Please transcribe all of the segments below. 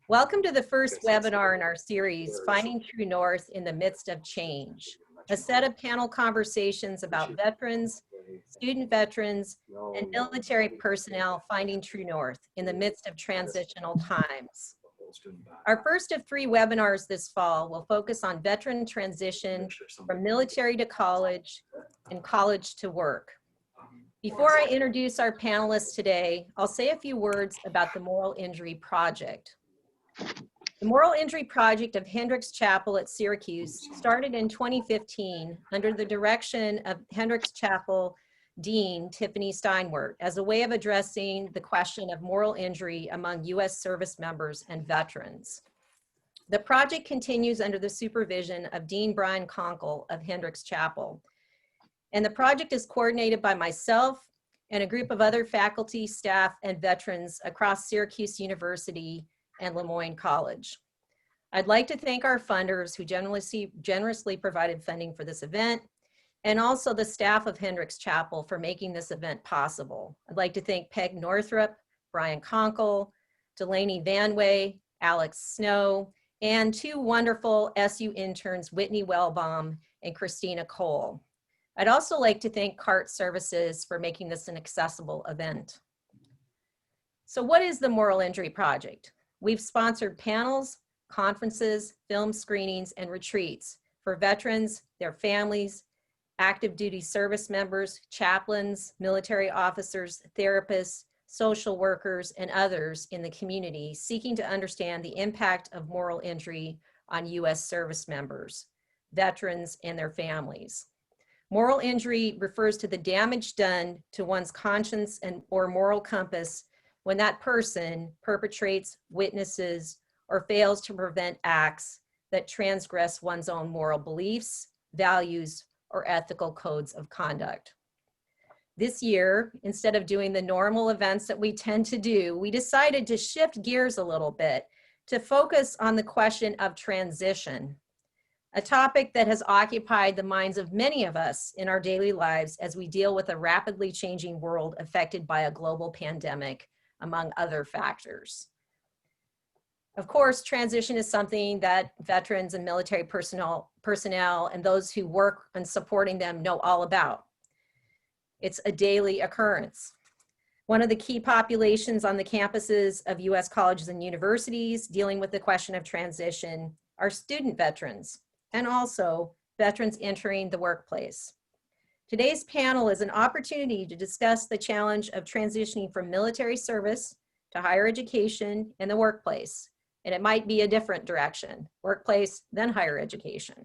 Welcome to the first webinar in our series, Finding True North in the Midst of Change, a set of panel conversations about veterans, student veterans, and military personnel finding true north in the midst of transitional times. Our first of 3 webinars this fall will focus on veteran transition from military to college and college to work. Before I introduce our panelists today, I'll say a few words about the Moral Injury Project. The Moral Injury Project of Hendricks Chapel at Syracuse started in 2015 under the direction of Hendricks Chapel Dean Tiffany Steinwert as a way of addressing the question of moral injury among U.S. service members and veterans. The project continues under the supervision of Dean Brian Conkle of Hendricks Chapel. And the project is coordinated by myself and a group of other faculty, staff, and veterans across Syracuse University and Moyne College. I'd like to thank our funders who generously provided funding for this event, and also the staff of Hendricks Chapel for making this event possible. I'd like to thank Peg Northrup, Brian Conkle, Delaney Vanway, Alex Snow, and 2 wonderful SU interns, Whitney Wellbaum and Christina Cole. I'd also like to thank CART Services for making this an accessible event. So what is the Moral Injury Project? We've sponsored panels, conferences, film screenings, and retreats for veterans, their families, active duty service members, chaplains, military officers, therapists, social workers, and others in the community seeking to understand the impact of moral injury on U.S. service members, veterans, and their families. Moral injury refers to the damage done to one's conscience or moral compass when that person perpetrates, witnesses, or fails to prevent acts that transgress one's own moral beliefs, values, or ethical codes of conduct. This year, instead of doing the normal events that we tend to do, we decided to shift gears a little bit to focus on the question of transition, a topic that has occupied the minds of many of us in our daily lives as we deal with a rapidly changing world affected by a global pandemic, among other factors. Of course, transition is something that veterans and military personnel and those who work on supporting them know all about. It's a daily occurrence. One of the key populations on the campuses of U.S. colleges and universities dealing with the question of transition are student veterans, and also veterans entering the workplace. Today's panel is an opportunity to discuss the challenge of transitioning from military service to higher education and the workplace. And it might be a different direction, workplace, then higher education.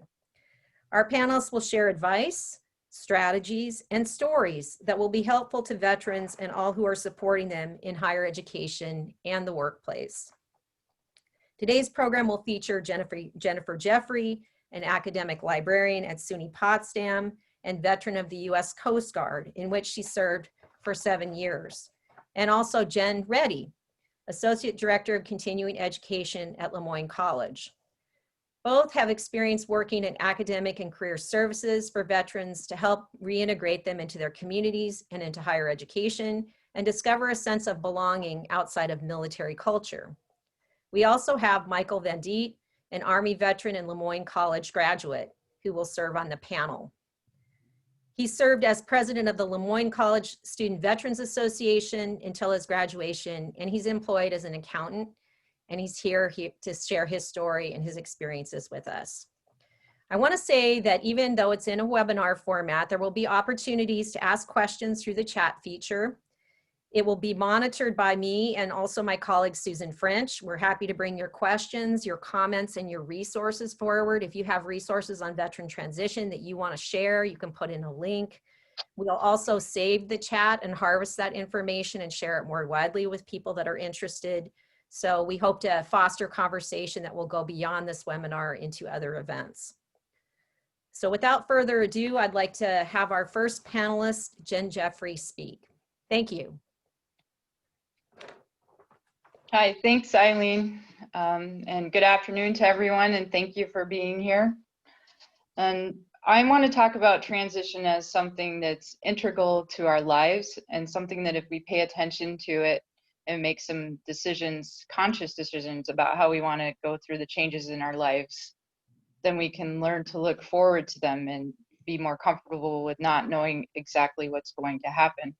Our panelists will share advice, strategies, and stories that will be helpful to veterans and all who are supporting them in higher education and the workplace. Today's program will feature Jennifer Jeffery, an academic librarian at SUNY Potsdam and veteran of the U.S. Coast Guard, in which she served for 7 years. And also Jen Reddy, Associate Director of Continuing Education at Moyne College. Both have experience working in academic and career services for veterans to help reintegrate them into their communities and into higher education and discover a sense of belonging outside of military culture. We also have Michael Venditte, an Army veteran and Moyne College graduate, who will serve on the panel. He served as president of the Moyne College Student Veterans Association until his graduation, and he's employed as an accountant, and he's here to share his story and his experiences with us. I want to say that even though it's in a webinar format, there will be opportunities to ask questions through the chat feature. It will be monitored by me and also my colleague, Susan French. We're happy to bring your questions, your comments, and your resources forward. If you have resources on veteran transition that you want to share, you can put in a link. We'll also save the chat and harvest that information and share it more widely with people that are interested. So we hope to foster conversation that will go beyond this webinar into other events. So without further ado, I'd like to have our first panelist, Jen Jeffery, speak. Thank you. Hi, thanks, Eileen, and good afternoon to everyone, and thank you for being here. And I want to talk about transition as something that's integral to our lives and something that if we pay attention to it, and make some decisions, conscious decisions about how we want to go through the changes in our lives, then we can learn to look forward to them and be more comfortable with not knowing exactly what's going to happen.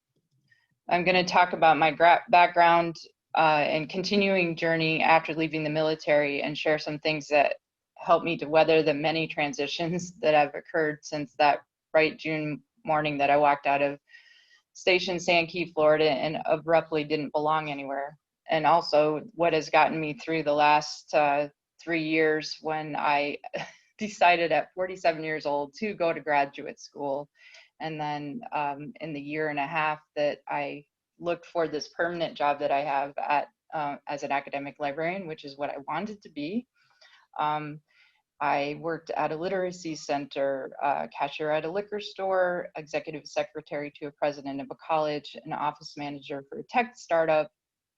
I'm going to talk about my background and continuing journey after leaving the military, and share some things that helped me to weather the many transitions that have occurred since that bright June morning that I walked out of Station San Key, Florida, and abruptly didn't belong anywhere. And also what has gotten me through the last 3 years when I decided at 47 years old to go to graduate school. And then in the year and a half that I looked for this permanent job that I have at as an academic librarian, which is what I wanted to be. I worked at a literacy center, cashier at a liquor store, executive secretary to a president of a college, an office manager for a tech startup,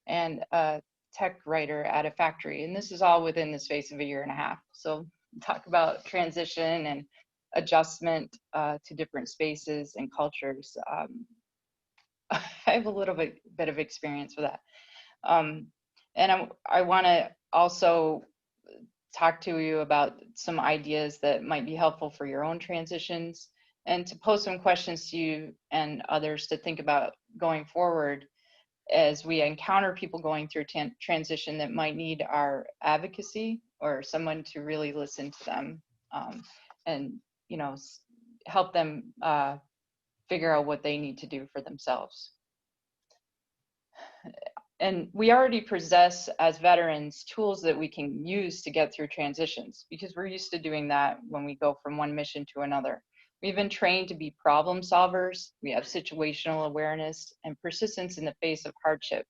and a tech writer at a factory. And this is all within the space of a year and a half. So talk about transition and adjustment to different spaces and cultures. I have a little bit of experience with that. And I want to also talk to you about some ideas that might be helpful for your own transitions, and to pose some questions to you and others to think about going forward as we encounter people going through transition that might need our advocacy or someone to really listen to them, and help them figure out what they need to do for themselves. And we already possess, as veterans, tools that we can use to get through transitions, because we're used to doing that when we go from one mission to another. We've been trained to be problem solvers. We have situational awareness and persistence in the face of hardship.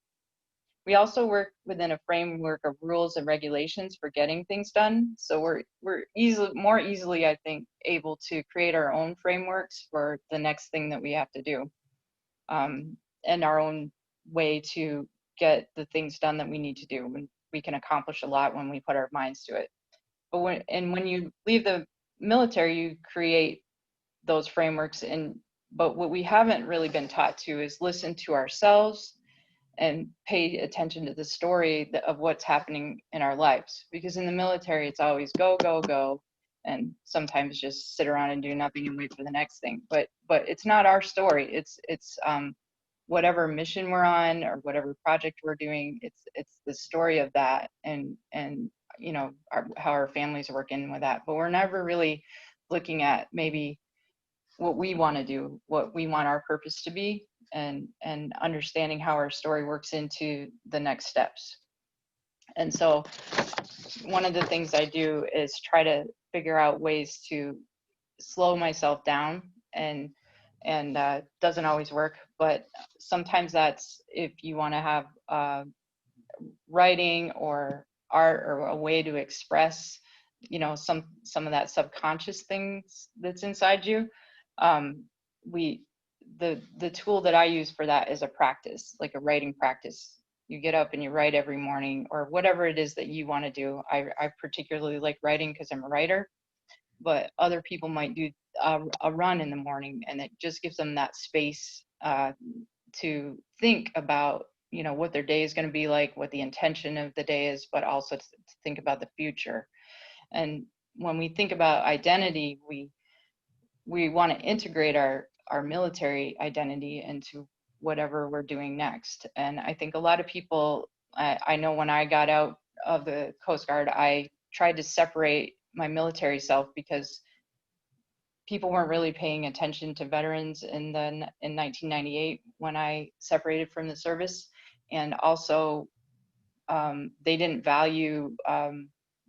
We also work within a framework of rules and regulations for getting things done. So we're more easily, I think, able to create our own frameworks for the next thing that we have to do, and our own way to get the things done that we need to do. And we can accomplish a lot when we put our minds to it. But when you leave the military, you create those frameworks. But what we haven't really been taught to is listen to ourselves and pay attention to the story of what's happening in our lives. Because in the military, it's always go, go, go, and sometimes just sit around and do nothing and wait for the next thing. But it's not our story. It's whatever mission we're on or whatever project we're doing, it's the story of that, and how our families work in with that. But we're never really looking at maybe what we want to do, what we want our purpose to be, and understanding how our story works into the next steps. And so one of the things I do is try to figure out ways to slow myself down, and doesn't always work, but sometimes that's if you want to have writing or art or a way to express some of that subconscious things that's inside you. The tool that I use for that is a practice, like a writing practice. You get up and you write every morning, or whatever it is that you want to do. I particularly like writing because I'm a writer, but other people might do a run in the morning, and it just gives them that space to think about what their day is going to be like, what the intention of the day is, but also to think about the future. And when we think about identity, we want to integrate our military identity into whatever we're doing next. And I think a lot of people, I know when I got out of the Coast Guard, I tried to separate my military self because people weren't really paying attention to veterans in 1998 when I separated from the service. And also they didn't value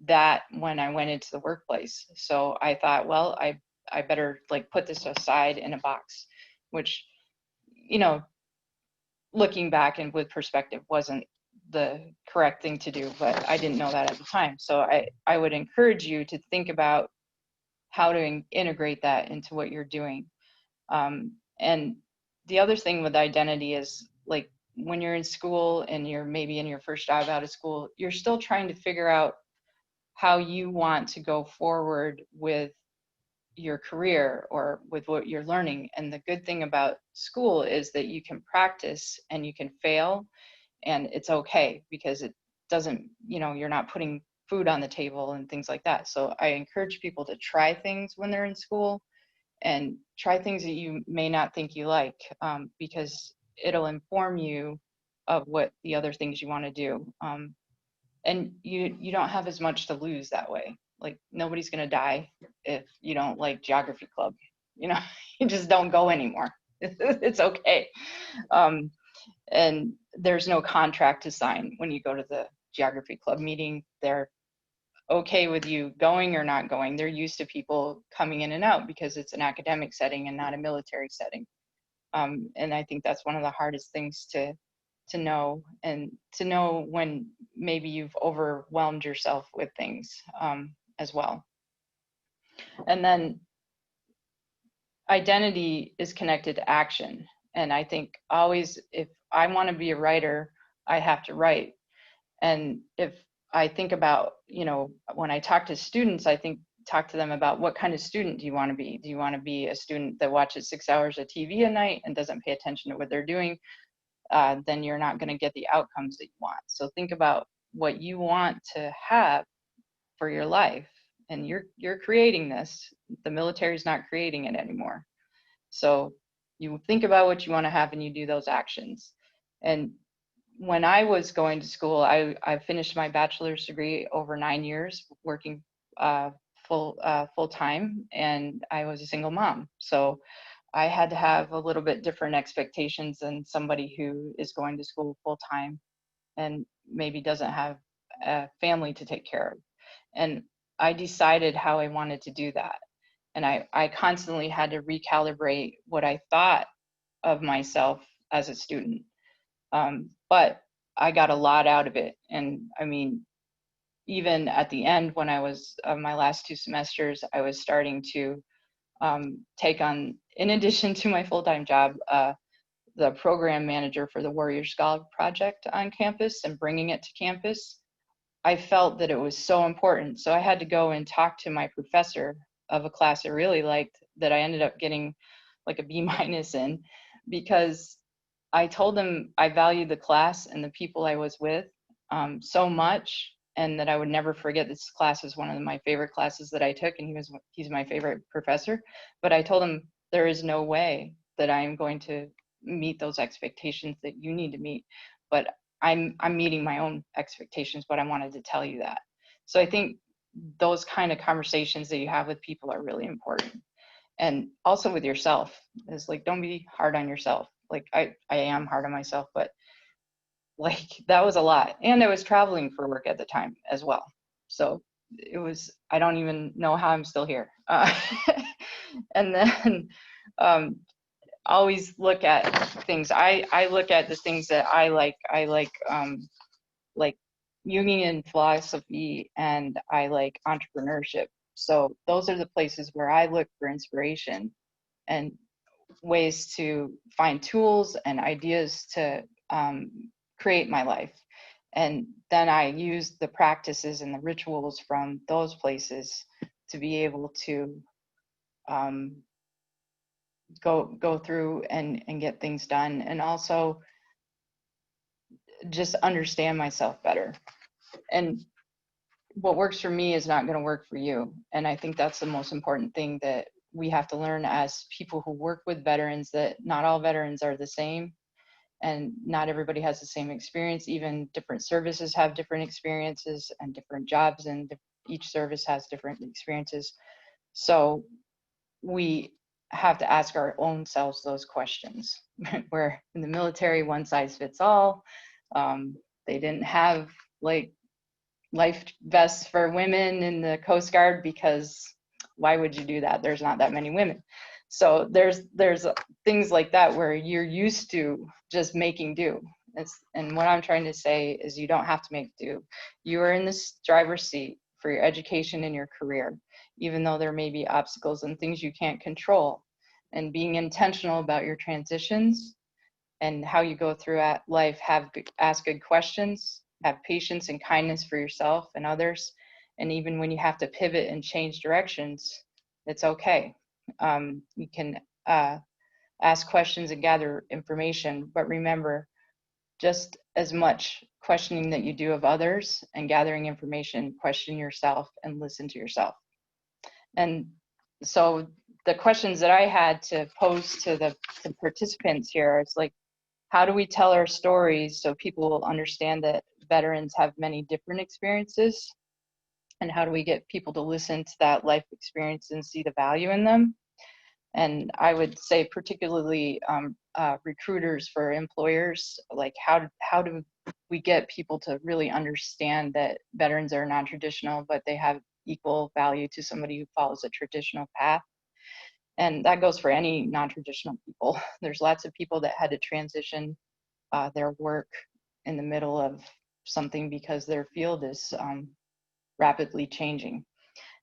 that when I went into the workplace. So I thought, well, I better put this aside in a box, which, looking back and with perspective wasn't the correct thing to do, but I didn't know that at the time. So I would encourage you to think about how to integrate that into what you're doing. And the other thing with identity is, when you're in school and you're maybe in your first job out of school, you're still trying to figure out how you want to go forward with your career or with what you're learning. And the good thing about school is that you can practice and you can fail, and it's okay because it doesn't, you know, you're not putting food on the table and things like that. So I encourage people to try things when they're in school, and try things that you may not think you like, because it'll inform you of what the other things you want to do. And you don't have as much to lose that way. Like, nobody's going to die if you don't like geography club, you know. You just don't go anymore. It's okay. And there's no contract to sign when you go to the geography club meeting. They're okay with you going or not going. They're used to people coming in and out because it's an academic setting and not a military setting. And I think that's one of the hardest things to know, and to know when maybe you've overwhelmed yourself with things, as well. And then identity is connected to action. And I think always, if I want to be a writer, I have to write. And if I think about, you know, when I talk to students, talk to them about, what kind of student do you want to be? Do you want to be a student that watches 6 hours of TV a night and doesn't pay attention to what they're doing? Then you're not going to get the outcomes that you want. So think about what you want to have for your life, and you're creating this. The military is not creating it anymore. So you think about what you want to have and you do those actions. And when I was going to school, I finished my bachelor's degree over 9 years working full time, and I was a single mom. So I had to have a little bit different expectations than somebody who is going to school full time and maybe doesn't have a family to take care of. And I decided how I wanted to do that. And I constantly had to recalibrate what I thought of myself as a student. But I got a lot out of it. And I mean, even at the end, when I was my last 2 semesters, I was starting to take on, in addition to my full-time job, the program manager for the Warrior Scholar Project on campus and bringing it to campus. I felt that it was so important. So I had to go and talk to my professor of a class I really liked, that I ended up getting like a B- in, because I told him I valued the class and the people I was with so much, and that I would never forget. This class is one of my favorite classes that I took, and he's my favorite professor. But I told him, there is no way that I'm going to meet those expectations that you need to meet, but I'm meeting my own expectations, but I wanted to tell you that. So I think those kind of conversations that you have with people are really important. And also with yourself, is like, don't be hard on yourself. Like I am hard on myself, but like that was a lot. And I was traveling for work at the time as well. So it was, I don't even know how I'm still here. And then always look at things. I look at the things that I like Jungian philosophy, and I like entrepreneurship. So those are the places where I look for inspiration and ways to find tools and ideas to create my life. And then I use the practices and the rituals from those places to be able to go through and get things done, and also just understand myself better. And what works for me is not going to work for you. And I think that's the most important thing that we have to learn as people who work with veterans, that not all veterans are the same, and not everybody has the same experience. Even different services have different experiences and different jobs, and each service has different experiences. So we have to ask our own selves those questions. Where in the military, one size fits all. They didn't have like life vests for women in the Coast Guard, because why would you do that? There's not that many women. So there's things like that where you're used to just making do. And what I'm trying to say is, you don't have to make do. You are in this driver's seat for your education and your career, even though there may be obstacles and things you can't control. And being intentional about your transitions and how you go through life, ask good questions, have patience and kindness for yourself and others. And even when you have to pivot and change directions, it's okay. You can ask questions and gather information, but remember, just as much questioning that you do of others and gathering information, question yourself and listen to yourself. And so the questions that I had to pose to the participants here is like, how do we tell our stories so people will understand that veterans have many different experiences? And how do we get people to listen to that life experience and see the value in them? And I would say particularly recruiters for employers, like how do we get people to really understand that veterans are non-traditional, but they have equal value to somebody who follows a traditional path? And that goes for any non-traditional people. There's lots of people that had to transition their work in the middle of something because their field is rapidly changing.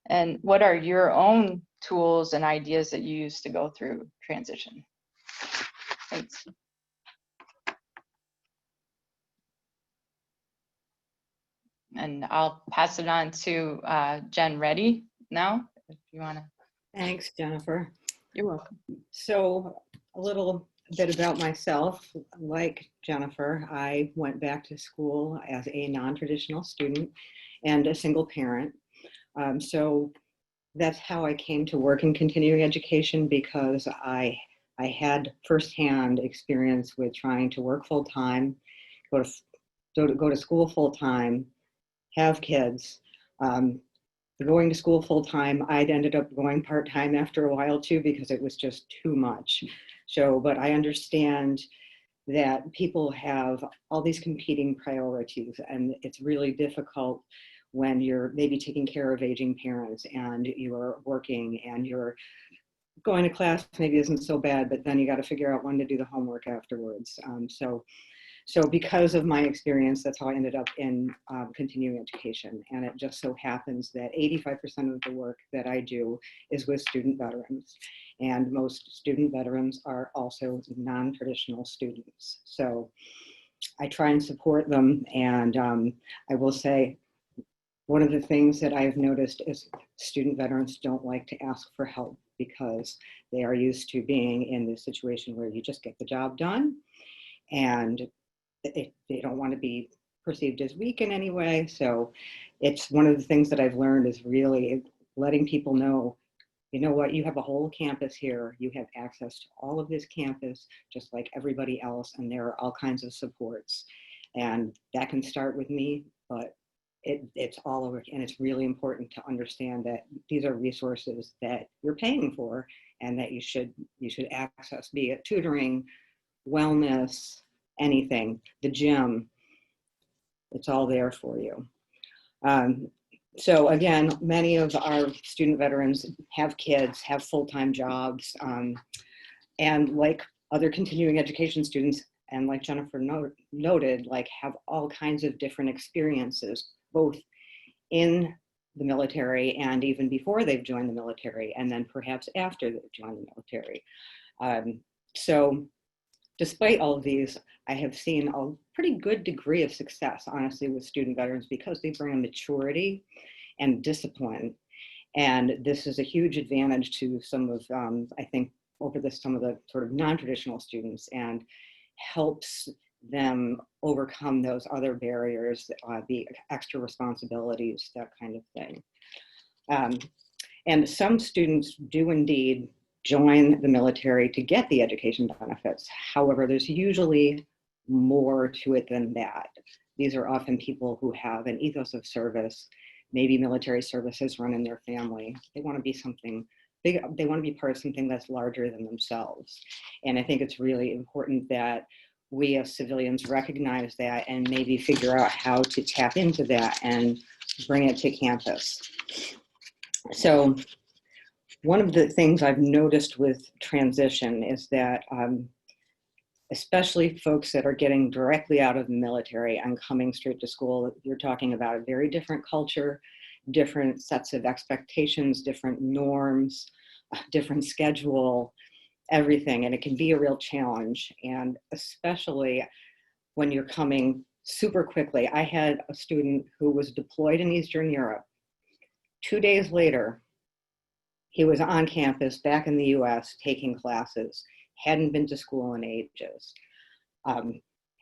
And what are your own tools and ideas that you use to go through transition? Thanks. And I'll pass it on to Jen Reddy now, if you want to. Thanks, Jennifer. You're welcome. So a little bit about myself. Like Jennifer, I went back to school as a non-traditional student and a single parent. So that's how I came to work in continuing education, because I had firsthand experience with trying to work full-time, go to school full-time, have kids. Going to school full-time, I'd ended up going part-time after a while too, because it was just too much. So, but I understand that people have all these competing priorities, and it's really difficult when you're maybe taking care of aging parents and you're working and you're going to class maybe isn't so bad, but then you got to figure out when to do the homework afterwards. So because of my experience, that's how I ended up in continuing education. And it just so happens that 85% of the work that I do is with student veterans. And most student veterans are also non-traditional students. So I try and support them. And I will say, one of the things that I've noticed is student veterans don't like to ask for help, because they are used to being in this situation where you just get the job done, and they don't want to be perceived as weak in any way. So it's one of the things that I've learned is really letting people know, you know what, you have a whole campus here. You have access to all of this campus, just like everybody else, and there are all kinds of supports. And that can start with me, but it's all over, and it's really important to understand that these are resources that you're paying for and that you should access, be it tutoring, wellness, anything, the gym, it's all there for you. So again, many of our student veterans have kids, have full-time jobs, and like other continuing education students, and like Jennifer noted, like have all kinds of different experiences, both in the military and even before they've joined the military, and then perhaps after they've joined the military. So despite all of these, I have seen a pretty good degree of success, honestly, with student veterans, because they bring a maturity and discipline. And this is a huge advantage to some of, I think, some of the sort of non-traditional students, and helps them overcome those other barriers, the extra responsibilities, that kind of thing. And some students do indeed join the military to get the education benefits. However, there's usually more to it than that. These are often people who have an ethos of service, maybe military service has run in their family. They want to be something big, they want to be part of something that's larger than themselves. And I think it's really important that we as civilians recognize that and maybe figure out how to tap into that and bring it to campus. So one of the things I've noticed with transition is that especially folks that are getting directly out of the military and coming straight to school, you're talking about a very different culture, different sets of expectations, different norms, different schedule, everything. And it can be a real challenge. And especially when you're coming super quickly. I had a student who was deployed in Eastern Europe. 2 days later, he was on campus back in the US taking classes, hadn't been to school in ages,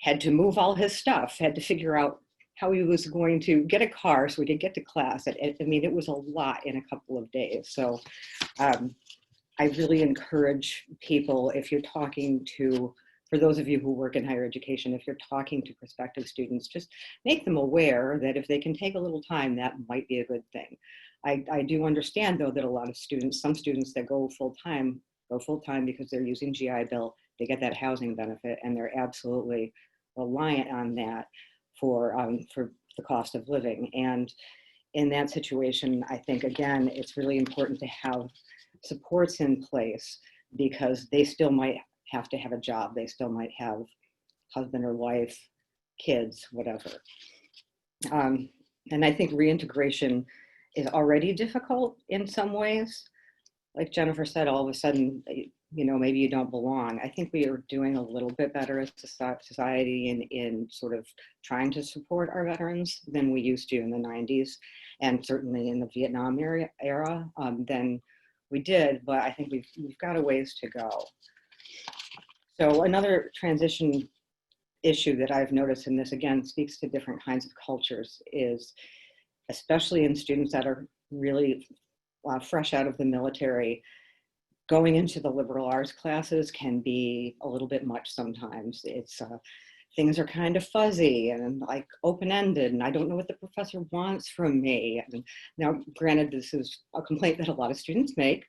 had to move all his stuff, had to figure out how he was going to get a car so we could get to class. I mean, it was a lot in a couple of days. So I really encourage people, if you're talking to, for those of you who work in higher education, if you're talking to prospective students, just make them aware that if they can take a little time, that might be a good thing. I do understand, though, that a lot of students, some students that go full-time because they're using GI Bill, they get that housing benefit, and they're absolutely reliant on that for the cost of living. And in that situation, I think, again, it's really important to have supports in place, because they still might have to have a job. They still might have husband or wife, kids, whatever. And I think reintegration is already difficult in some ways. Like Jennifer said, all of a sudden, you know, maybe you don't belong. I think we are doing a little bit better as a society in sort of trying to support our veterans than we used to in the 90s, and certainly in the Vietnam era than we did, but I think we've got a ways to go. So another transition issue that I've noticed, and this again speaks to different kinds of cultures, is especially in students that are really fresh out of the military, going into the liberal arts classes can be a little bit much sometimes. It's things are kind of fuzzy and like open-ended, and I don't know what the professor wants from me. And now, granted, this is a complaint that a lot of students make,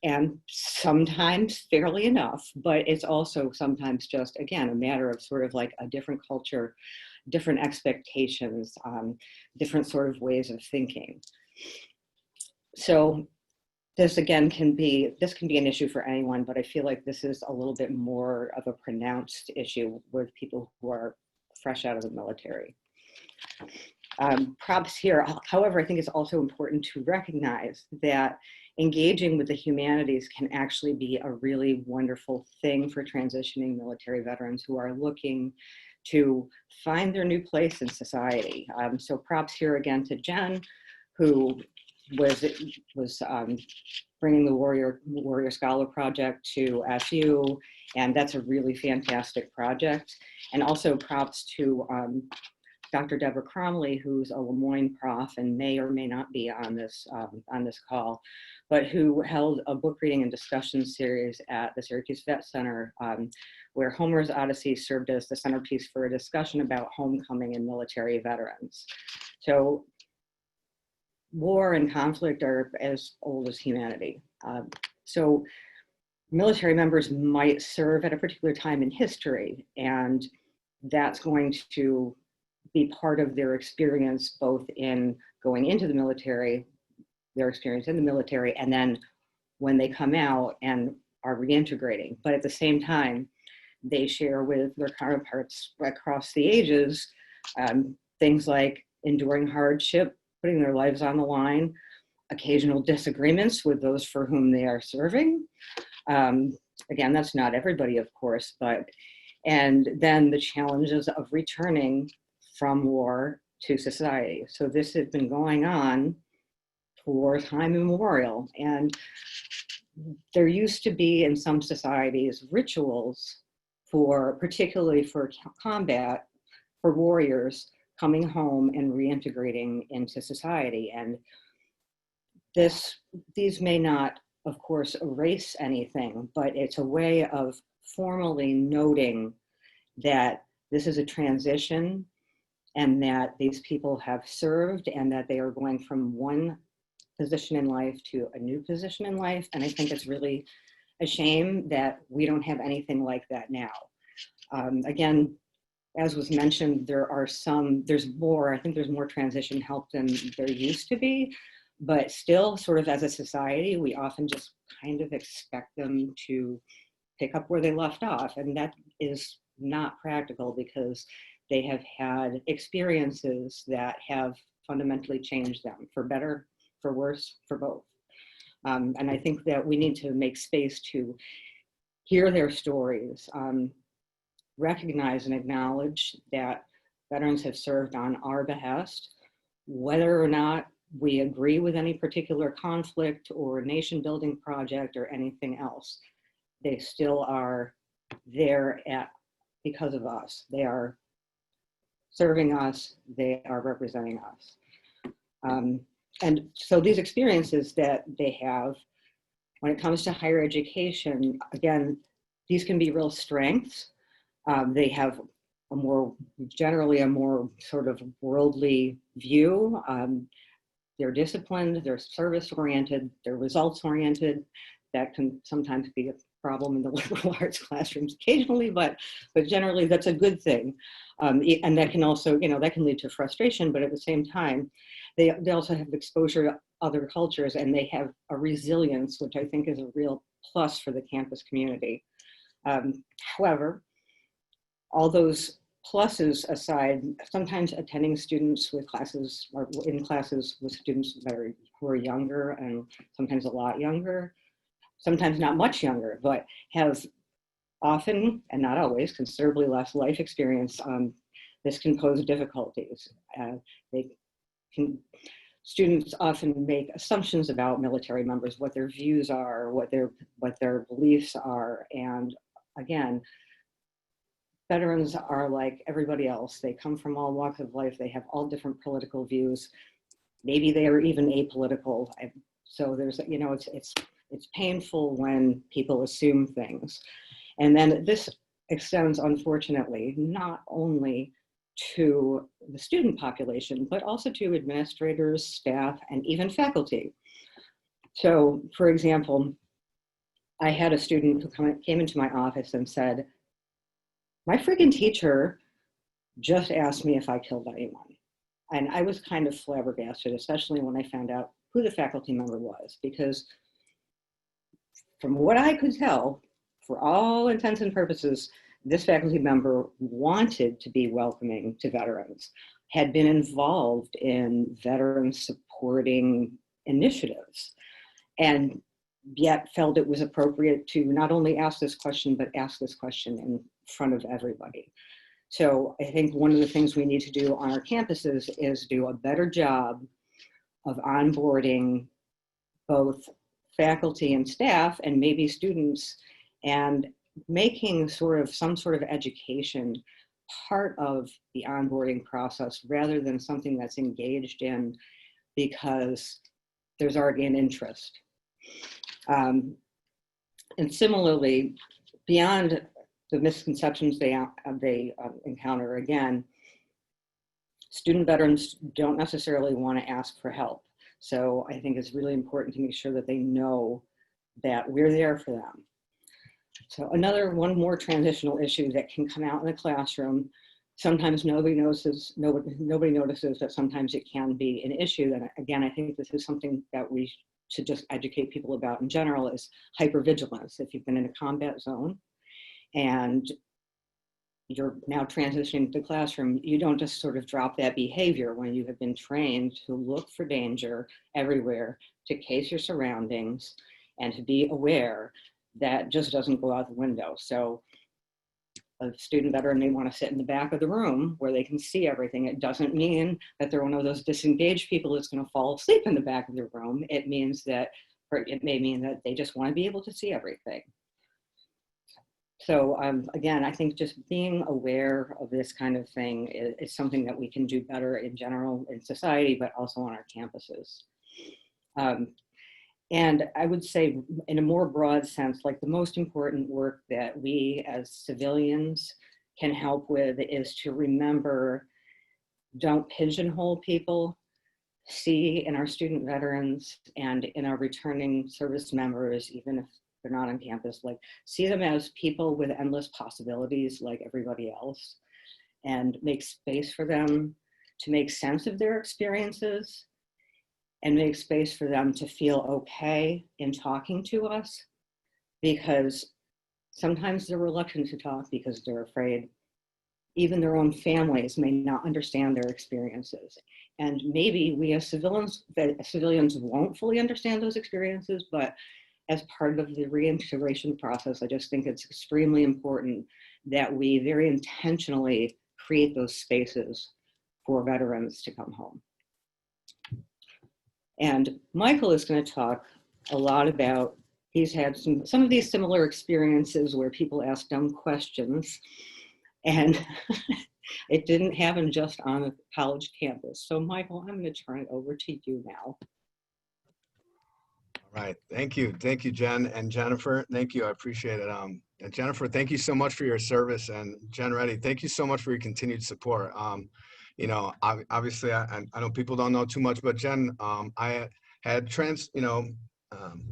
and sometimes fairly enough, but it's also sometimes just, again, a matter of sort of like a different culture, different expectations, different sort of ways of thinking. So this again can be an issue for anyone, but I feel like this is a little bit more of a pronounced issue with people who are fresh out of the military. Props here. However, I think it's also important to recognize that engaging with the humanities can actually be a really wonderful thing for transitioning military veterans who are looking to find their new place in society. So props here again to Jen, who was bringing the Warrior Scholar Project to SU, and that's a really fantastic project. And also props to Dr. Deborah Cromley, who's a Moyne prof and may or may not be on this call, but who held a book reading and discussion series at the Syracuse Vet Center, where Homer's Odyssey served as the centerpiece for a discussion about homecoming and military veterans. So war and conflict are as old as humanity. So military members might serve at a particular time in history, and that's going to be part of their experience, both in going into the military, their experience in the military, and then when they come out and are reintegrating. But at the same time, they share with their counterparts across the ages things like enduring hardship, putting their lives on the line, occasional disagreements with those for whom they are serving. Again, that's not everybody, of course, and then the challenges of returning from war to society. So this has been going on for time immemorial. And there used to be in some societies rituals particularly for combat, for warriors coming home and reintegrating into society. And these may not, of course, erase anything, but it's a way of formally noting that this is a transition and that these people have served and that they are going from one position in life to a new position in life. And I think it's really a shame that we don't have anything like that now. Again, as was mentioned, there's more, I think there's more transition help than there used to be, but still sort of as a society, we often just kind of expect them to pick up where they left off. And that is not practical because they have had experiences that have fundamentally changed them, for better, for worse, for both. And I think that we need to make space to hear their stories, recognize and acknowledge that veterans have served on our behest, whether or not we agree with any particular conflict or nation building project or anything else. They still are there because of us. They are serving us, they are representing us. And so these experiences that they have, when it comes to higher education, again, these can be real strengths. They have generally a more sort of worldly view. They're disciplined, they're service-oriented, they're results-oriented. That can sometimes be a problem in the liberal arts classrooms occasionally, but generally that's a good thing. And that can also, that can lead to frustration, but at the same time, they also have exposure to other cultures, and they have a resilience, which I think is a real plus for the campus community. However, all those pluses aside, sometimes attending students with classes or in classes with students who are younger and sometimes a lot younger, sometimes not much younger, but have often, and not always, considerably less life experience. This can pose difficulties. Students often make assumptions about military members, what their views are, what their beliefs are, and again, veterans are like everybody else. They come from all walks of life. They have all different political views. Maybe they are even apolitical. So there's, it's painful when people assume things. And then this extends, unfortunately, not only to the student population, but also to administrators, staff, and even faculty. So, for example, I had a student who came into my office and said, "My freaking teacher just asked me if I killed anyone." And I was kind of flabbergasted, especially when I found out who the faculty member was, because from what I could tell, for all intents and purposes, this faculty member wanted to be welcoming to veterans, had been involved in veteran supporting initiatives, and yet felt it was appropriate to not only ask this question, but ask this question in front of everybody. So I think one of the things we need to do on our campuses is do a better job of onboarding both faculty and staff and maybe students, and making some sort of education part of the onboarding process rather than something that's engaged in because there's already an interest. And similarly, beyond the misconceptions they encounter, again, student veterans don't necessarily want to ask for help. So I think it's really important to make sure that they know that we're there for them. So one more transitional issue that can come out in the classroom. Sometimes nobody notices that sometimes it can be an issue. And again, I think this is something that we should just educate people about in general, is hypervigilance. If you've been in a combat zone and you're now transitioning to the classroom, you don't just sort of drop that behavior when you have been trained to look for danger everywhere, to case your surroundings, and to be aware. That just doesn't go out the window. So a student veteran may want to sit in the back of the room where they can see everything. It doesn't mean that they're one of those disengaged people that's going to fall asleep in the back of the room. It may mean that they just want to be able to see everything. So again, I think just being aware of this kind of thing is something that we can do better in general in society, but also on our campuses. And I would say in a more broad sense, like the most important work that we as civilians can help with is to remember, don't pigeonhole people. See in our student veterans and in our returning service members, even if they're not on campus, like see them as people with endless possibilities like everybody else, and make space for them to make sense of their experiences, and make space for them to feel okay in talking to us, because sometimes they're reluctant to talk because they're afraid even their own families may not understand their experiences. And maybe we as civilians won't fully understand those experiences, but as part of the reintegration process, I just think it's extremely important that we very intentionally create those spaces for veterans to come home. And Michael is going to talk a lot about, he's had some of these similar experiences where people ask dumb questions And it didn't happen just on a college campus. So Michael, I'm going to turn it over to you now. All right, thank you, Jen and Jennifer. Thank you, I appreciate it. And Jennifer, thank you so much for your service, and Jen Reddy, thank you so much for your continued support. You know, obviously, I know people don't know too much, but Jen, I had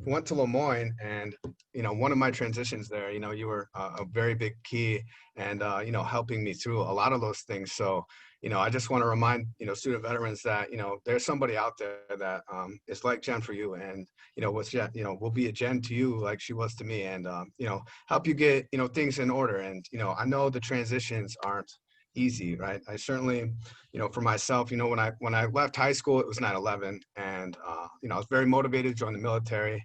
went to Moyne, and you know, one of my transitions there, you know, you were a very big key, and you know, helping me through a lot of those things. So, you know, I just want to remind, you know, student veterans that, you know, there's somebody out there that is like Jen for you, and you know, was Jen, you know, will be a Jen to you like she was to me, and you know, help you get, you know, things in order. And you know, I know the transitions aren't easy, right? I certainly, you know, for myself, you know, when I left high school, it was 9/11, and you know, I was very motivated to join the military.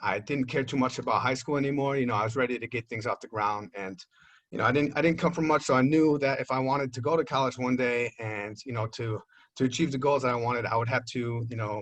I didn't care too much about high school anymore. You know, I was ready to get things off the ground, and you know, I didn't come from much, so I knew that if I wanted to go to college one day and, you know, to achieve the goals that I wanted, I would have to, you know,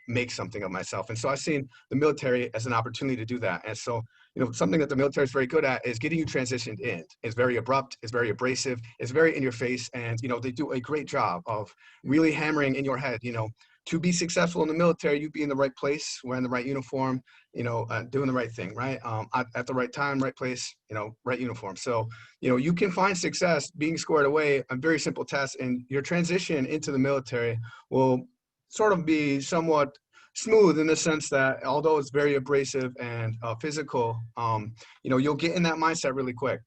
make something of myself. And so I've seen the military as an opportunity to do that. And so, you know, something that the military is very good at is getting you transitioned in. It's very abrupt, it's very abrasive, it's very in your face. And, you know, they do a great job of really hammering in your head, you know, to be successful in the military, you be in the right place, wearing the right uniform, you know, doing the right thing, right? At the right time, right place, you know, right uniform. So, you know, you can find success being squared away on very simple tests, and your transition into the military will sort of be somewhat smooth in the sense that although it's very abrasive and physical, you know, you'll get in that mindset really quick.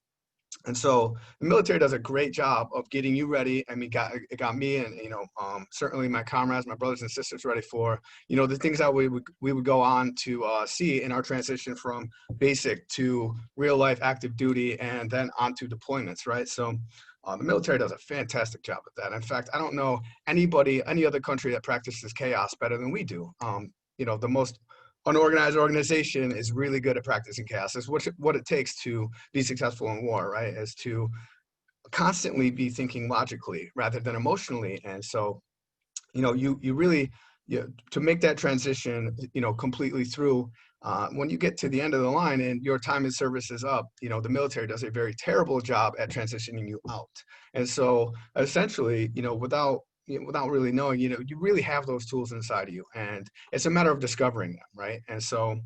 And so the military does a great job of getting you ready. I mean, it got me and, you know, certainly my comrades, my brothers and sisters ready for, you know, the things that we would go on to see in our transition from basic to real life active duty and then onto deployments, right? So the military does a fantastic job at that. In fact, I don't know any other country that practices chaos better than we do. You know, the most unorganized organization is really good at practicing chaos. It's what it takes to be successful in war, right? Is to constantly be thinking logically rather than emotionally. And so, you know, you really, to make that transition, you know, completely through, when you get to the end of the line and your time in service is up, you know, the military does a very terrible job at transitioning you out. And so essentially, you know, without really knowing, you know, you really have those tools inside of you, and it's a matter of discovering them, right? And so,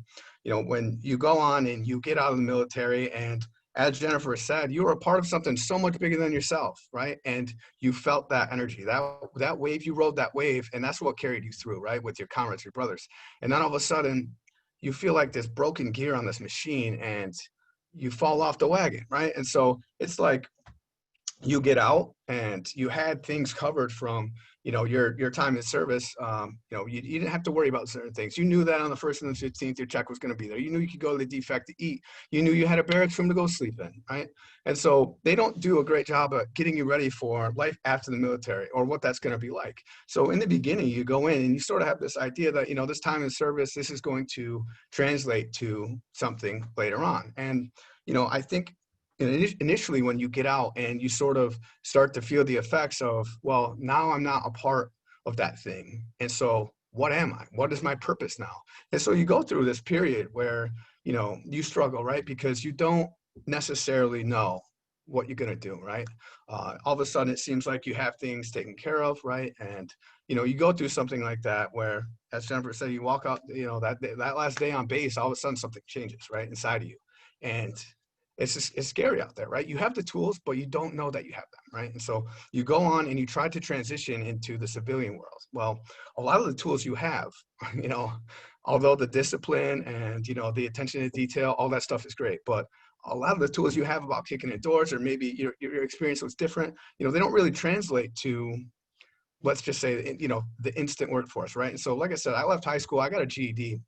you know, when you go on and you get out of the military, and as Jennifer said, you were a part of something so much bigger than yourself, right? And you felt that energy, that wave, you rode that wave, and that's what carried you through, right? With your comrades, your brothers. And then all of a sudden, you feel like this broken gear on this machine, and you fall off the wagon, right? And so it's like, you get out and you had things covered from, you know, your time in service. You know, you didn't have to worry about certain things. You knew that on the 1st and the 15th, your check was going to be there. You knew you could go to the defect to eat. You knew you had a barracks room to go sleep in, right? And so they don't do a great job of getting you ready for life after the military or what that's going to be like. So in the beginning, you go in and you sort of have this idea that, you know, this time in service, this is going to translate to something later on. And, you know, I think initially when you get out and you sort of start to feel the effects of, well, now I'm not a part of that thing. And so what am I? What is my purpose now? And so you go through this period where, you know, you struggle, right? Because you don't necessarily know what you're going to do, right? All of a sudden it seems like you have things taken care of, right? And, you know, you go through something like that where, as Jennifer said, you walk out, you know, that last day on base, all of a sudden something changes, right, inside of you. And it's scary out there, right? You have the tools, but you don't know that you have them, right? And so you go on and you try to transition into the civilian world. Well, a lot of the tools you have, you know, although the discipline and, you know, the attention to detail, all that stuff is great, but a lot of the tools you have about kicking in doors, or maybe your experience was different, you know, they don't really translate to, let's just say, you know, the instant workforce, right? And so, like I said, I left high school, I got a GED.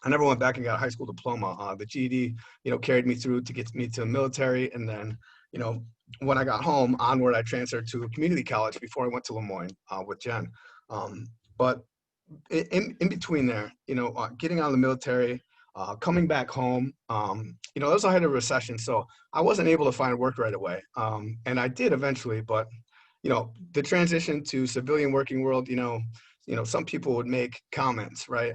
I never went back and got a high school diploma. The GED, you know, carried me through to get me to the military. And then, you know, when I got home, onward, I transferred to a community college before I went to Moyne with Jen. But in between there, you know, getting out of the military, coming back home, you know, there was a height of recession. So I wasn't able to find work right away. And I did eventually, but, you know, the transition to civilian working world, you know, you know, some people would make comments, right?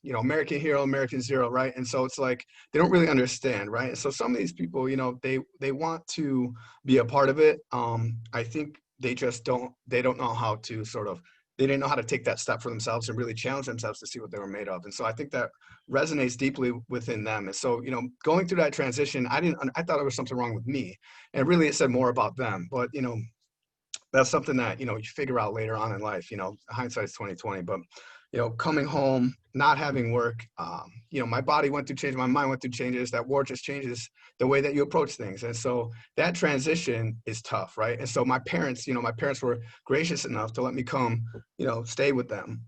You know, American hero, American zero, right? And so it's like, they don't really understand, right? And so some of these people, you know, they want to be a part of it. I think they just they don't know how to sort of, they didn't know how to take that step for themselves and really challenge themselves to see what they were made of. And so I think that resonates deeply within them. And so, you know, going through that transition, I thought there was something wrong with me. And really it said more about them. But, you know, that's something that, you know, you figure out later on in life. You know, hindsight's 2020. But, you know, coming home, not having work, you know, my body went through change, my mind went through changes. That war just changes the way that you approach things. And so that transition is tough, right? And so my parents, you know, my parents were gracious enough to let me come, you know, stay with them.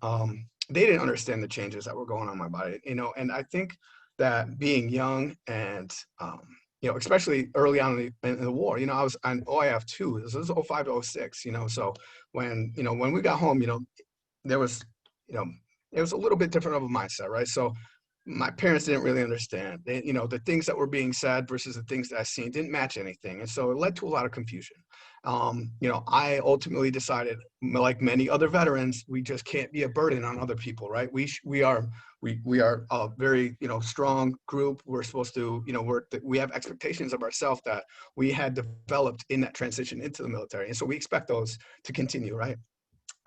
They didn't understand the changes that were going on in my body, you know, and I think that being young and, you know, especially early on in the war, you know, I was on OIF 2, this was 05 to 06, you know, so when, you know, when we got home, you know, there was, you know, it was a little bit different of a mindset, right? So my parents didn't really understand, you know, the things that were being said versus the things that I seen didn't match anything. And so it led to a lot of confusion. You know, I ultimately decided, like many other veterans, we just can't be a burden on other people, right? We are a very, you know, strong group. We're supposed to, you know, we have expectations of ourselves that we had developed in that transition into the military. And so we expect those to continue, right?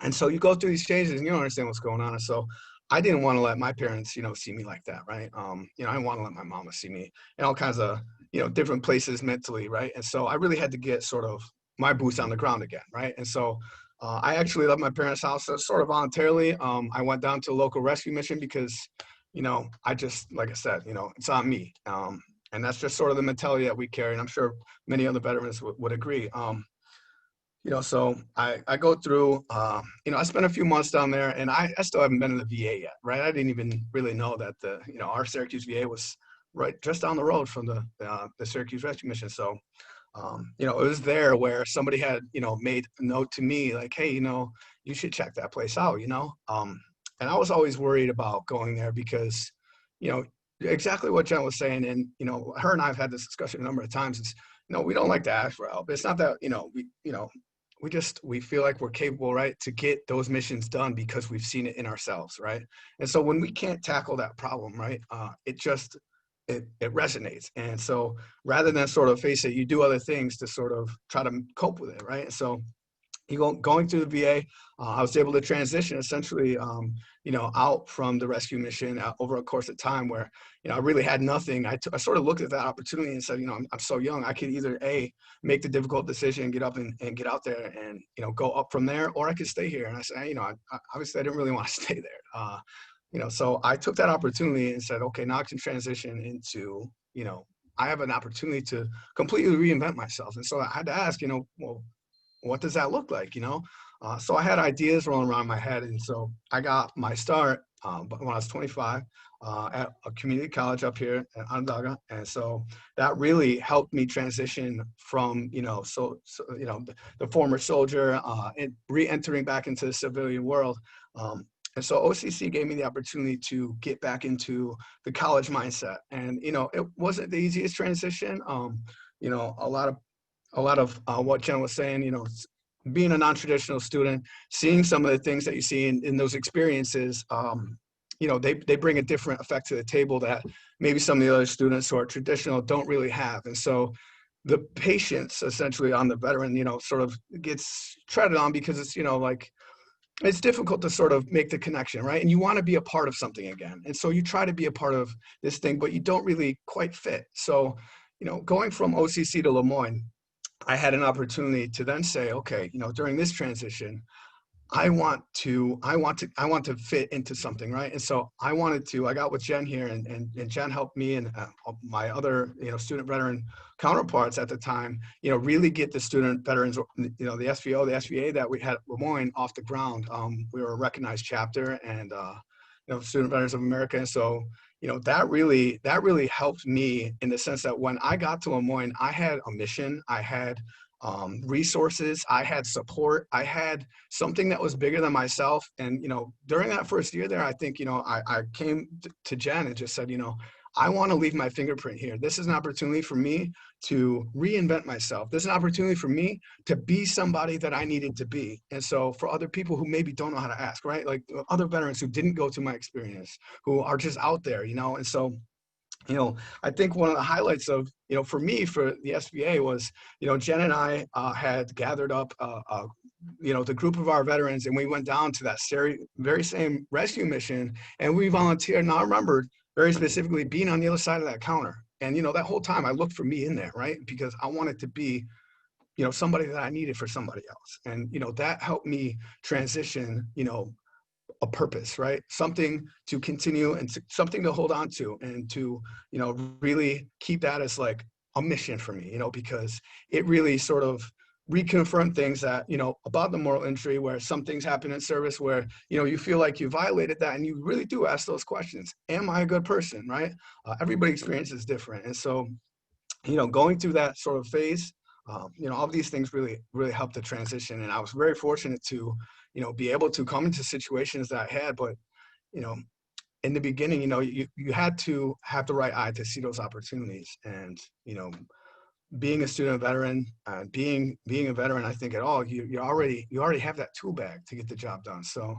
And so you go through these changes and you don't understand what's going on. And so I didn't want to let my parents, you know, see me like that, right? You know, I didn't want to let my mama see me in all kinds of, you know, different places mentally, right? And so I really had to get sort of my boots on the ground again, right? And so I actually left my parents' house sort of voluntarily. I went down to a local rescue mission because, you know, I just, like I said, you know, it's on me. And that's just sort of the mentality that we carry. And I'm sure many other veterans would agree. You know, so I go through, you know, I spent a few months down there and I still haven't been in the VA yet, right? I didn't even really know that you know, our Syracuse VA was right just down the road from the Syracuse Rescue Mission. So, you know, it was there where somebody had, you know, made a note to me like, hey, you know, you should check that place out, you know? And I was always worried about going there because, you know, exactly what Jen was saying. And, you know, her and I have had this discussion a number of times. It's, you know, we don't like to ask for help. It's not that, you know, we feel like we're capable, right, to get those missions done because we've seen it in ourselves, right? And so when we can't tackle that problem, right, it resonates. And so rather than sort of face it, you do other things to sort of try to cope with it, right? And so going through the VA, I was able to transition essentially, you know, out from the rescue mission over a course of time where, you know, I really had nothing. I sort of looked at that opportunity and said, you know, I'm so young, I could either make the difficult decision, get up and get out there and, you know, go up from there, or I could stay here. And I said, you know, obviously I didn't really want to stay there. You know, so I took that opportunity and said, okay, now I can transition into, you know, I have an opportunity to completely reinvent myself. And so I had to ask, you know, well, what does that look like, you know? So I had ideas rolling around my head. And so I got my start when I was 25 at a community college up here at Onondaga. And so that really helped me transition from, you know, you know, the former soldier and re-entering back into the civilian world. And so OCC gave me the opportunity to get back into the college mindset. And, you know, it wasn't the easiest transition. You know, a lot of what Jen was saying, you know, being a non-traditional student, seeing some of the things that you see in those experiences, you know, they bring a different effect to the table that maybe some of the other students who are traditional don't really have. And so the patience essentially on the veteran, you know, sort of gets treaded on because it's, you know, like, it's difficult to sort of make the connection, right? And you want to be a part of something again. And so you try to be a part of this thing, but you don't really quite fit. So, you know, going from OCC to Lemoyne, I had an opportunity to then say, okay, you know, during this transition, I want to fit into something, right? And so I got with Jen here and Jen helped me and my other, you know, student veteran counterparts at the time, you know, really get the student veterans, you know, the SVO, the SVA that we had at Lemoyne off the ground. We were a recognized chapter and, you know, Student Veterans of America. And so, you know, that really helped me in the sense that when I got to Lemoyne, I had a mission, I had resources, I had support, I had something that was bigger than myself. And, you know, during that first year there, I think, you know, I came to Jen and just said, you know, I want to leave my fingerprint here. This is an opportunity for me to reinvent myself. This is an opportunity for me to be somebody that I needed to be. And so for other people who maybe don't know how to ask, right? Like other veterans who didn't go to my experience, who are just out there, you know? And so, you know, I think one of the highlights of, you know, for me, for the SBA was, you know, Jen and I had gathered up, you know, the group of our veterans, and we went down to that very same rescue mission, and we volunteered. And I remember very specifically being on the other side of that counter. And, you know, that whole time I looked for me in there, right? Because I wanted to be, you know, somebody that I needed for somebody else. And, you know, that helped me transition, you know, a purpose, right? Something to continue and something to hold on to, and to, you know, really keep that as like a mission for me, you know, because it really sort of reconfirmed things that, you know, about the moral injury, where some things happen in service where, you know, you feel like you violated that, and you really do ask those questions. Am I a good person, right? Everybody experiences different. And so, you know, going through that sort of phase, you know, all of these things really helped the transition. And I was very fortunate to, you know, be able to come into situations that I had. But, you know, in the beginning, you know, you had to have the right eye to see those opportunities. And, you know, being a student veteran, being a veteran, I think at all, you already have that tool bag to get the job done. So,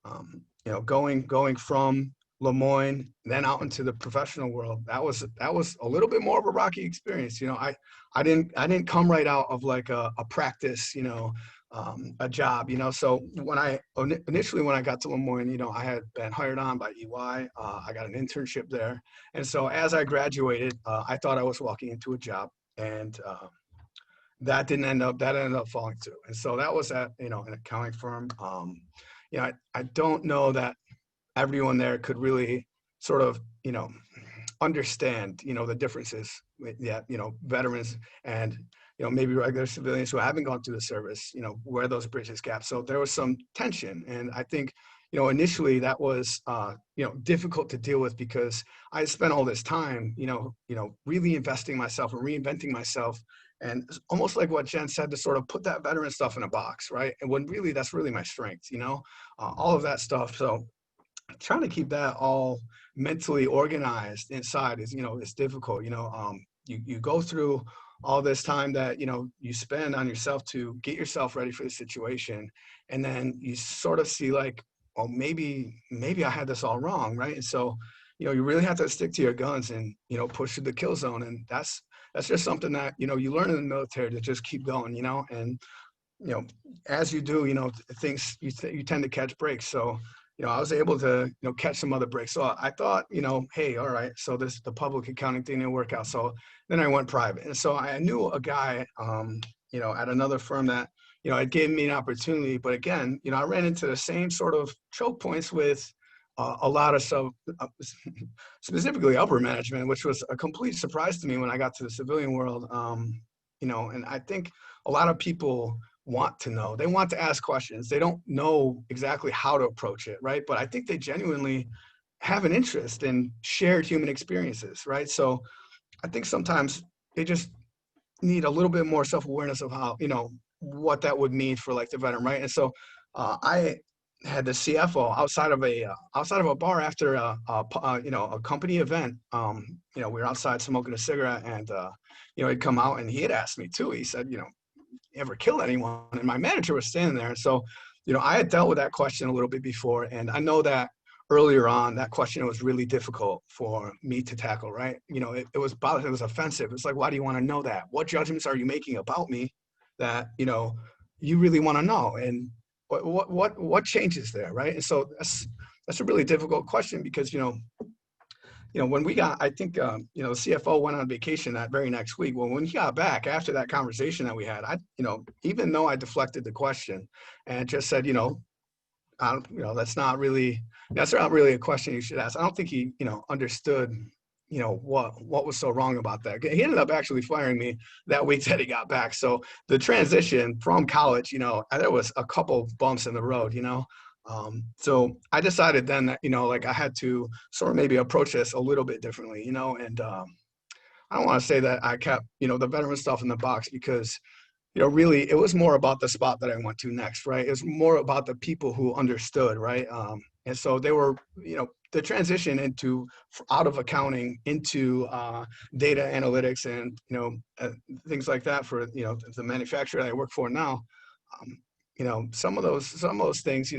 you know, going from Moyne, then out into the professional world, that was a little bit more of a rocky experience. You know, I didn't come right out of like a practice, you know, a job, you know. So when I got to Moyne, you know, I had been hired on by EY. I got an internship there. And so as I graduated, I thought I was walking into a job, and that ended up falling through. And so that was at, you know, an accounting firm. You know, I don't know that everyone there could really sort of, you know, understand, you know, the differences with, yeah, you know, veterans and, you know, maybe regular civilians who haven't gone through the service, you know, where those bridges gap. So there was some tension. And I think, you know, initially that was, you know, difficult to deal with, because I spent all this time, you know, really investing myself and reinventing myself. And it's almost like what Jen said, to sort of put that veteran stuff in a box, right? And when really, that's really my strength, you know, all of that stuff. So trying to keep that all mentally organized inside is, you know, it's difficult. You know, you go through all this time that, you know, you spend on yourself to get yourself ready for the situation. And then you sort of see like, oh, maybe I had this all wrong, right? And so, you know, you really have to stick to your guns and, you know, push through the kill zone. And that's just something that, you know, you learn in the military, to just keep going, you know. And, you know, as you do, you know, things, you tend to catch breaks. So, you know, I was able to, you know, catch some other breaks. So I thought, you know, hey, all right, so the public accounting thing didn't work out. So then I went private. And so I knew a guy, you know, at another firm that, you know, it gave me an opportunity. But again, you know, I ran into the same sort of choke points with a lot of specifically upper management, which was a complete surprise to me when I got to the civilian world. You know, and I think a lot of people want to know, they want to ask questions. They don't know exactly how to approach it, right? But I think they genuinely have an interest in shared human experiences, right? So I think sometimes they just need a little bit more self-awareness of how, you know, what that would mean for like the veteran, right? And so I had the CFO outside of a bar after you know, a company event. You know, we were outside smoking a cigarette, and you know, he'd come out and he had asked me too. He said, you know, ever kill anyone? And my manager was standing there. And so, you know, I had dealt with that question a little bit before, and I know that earlier on, that question was really difficult for me to tackle, right? You know, it was offensive. It's like, why do you want to know that? What judgments are you making about me that, you know, you really want to know? And what changes there, right? And so that's a really difficult question, because, you know, when we got, I think, you know, the CFO went on vacation that very next week. Well, when he got back after that conversation that we had, you know, even though I deflected the question and just said, you know, that's not really a question you should ask. I don't think he, you know, understood, you know, what was so wrong about that. He ended up actually firing me that week that he got back. So the transition from college, you know, there was a couple bumps in the road, you know. So I decided then that, you know, like I had to sort of maybe approach this a little bit differently, you know. And I don't want to say that I kept, you know, the veteran stuff in the box, because, really, it was more about the spot that I went to next, right? It was more about the people who understood, right? And so they were, the transition out of accounting into data analytics and, things like that for, the manufacturer that I work for now. Some of those things,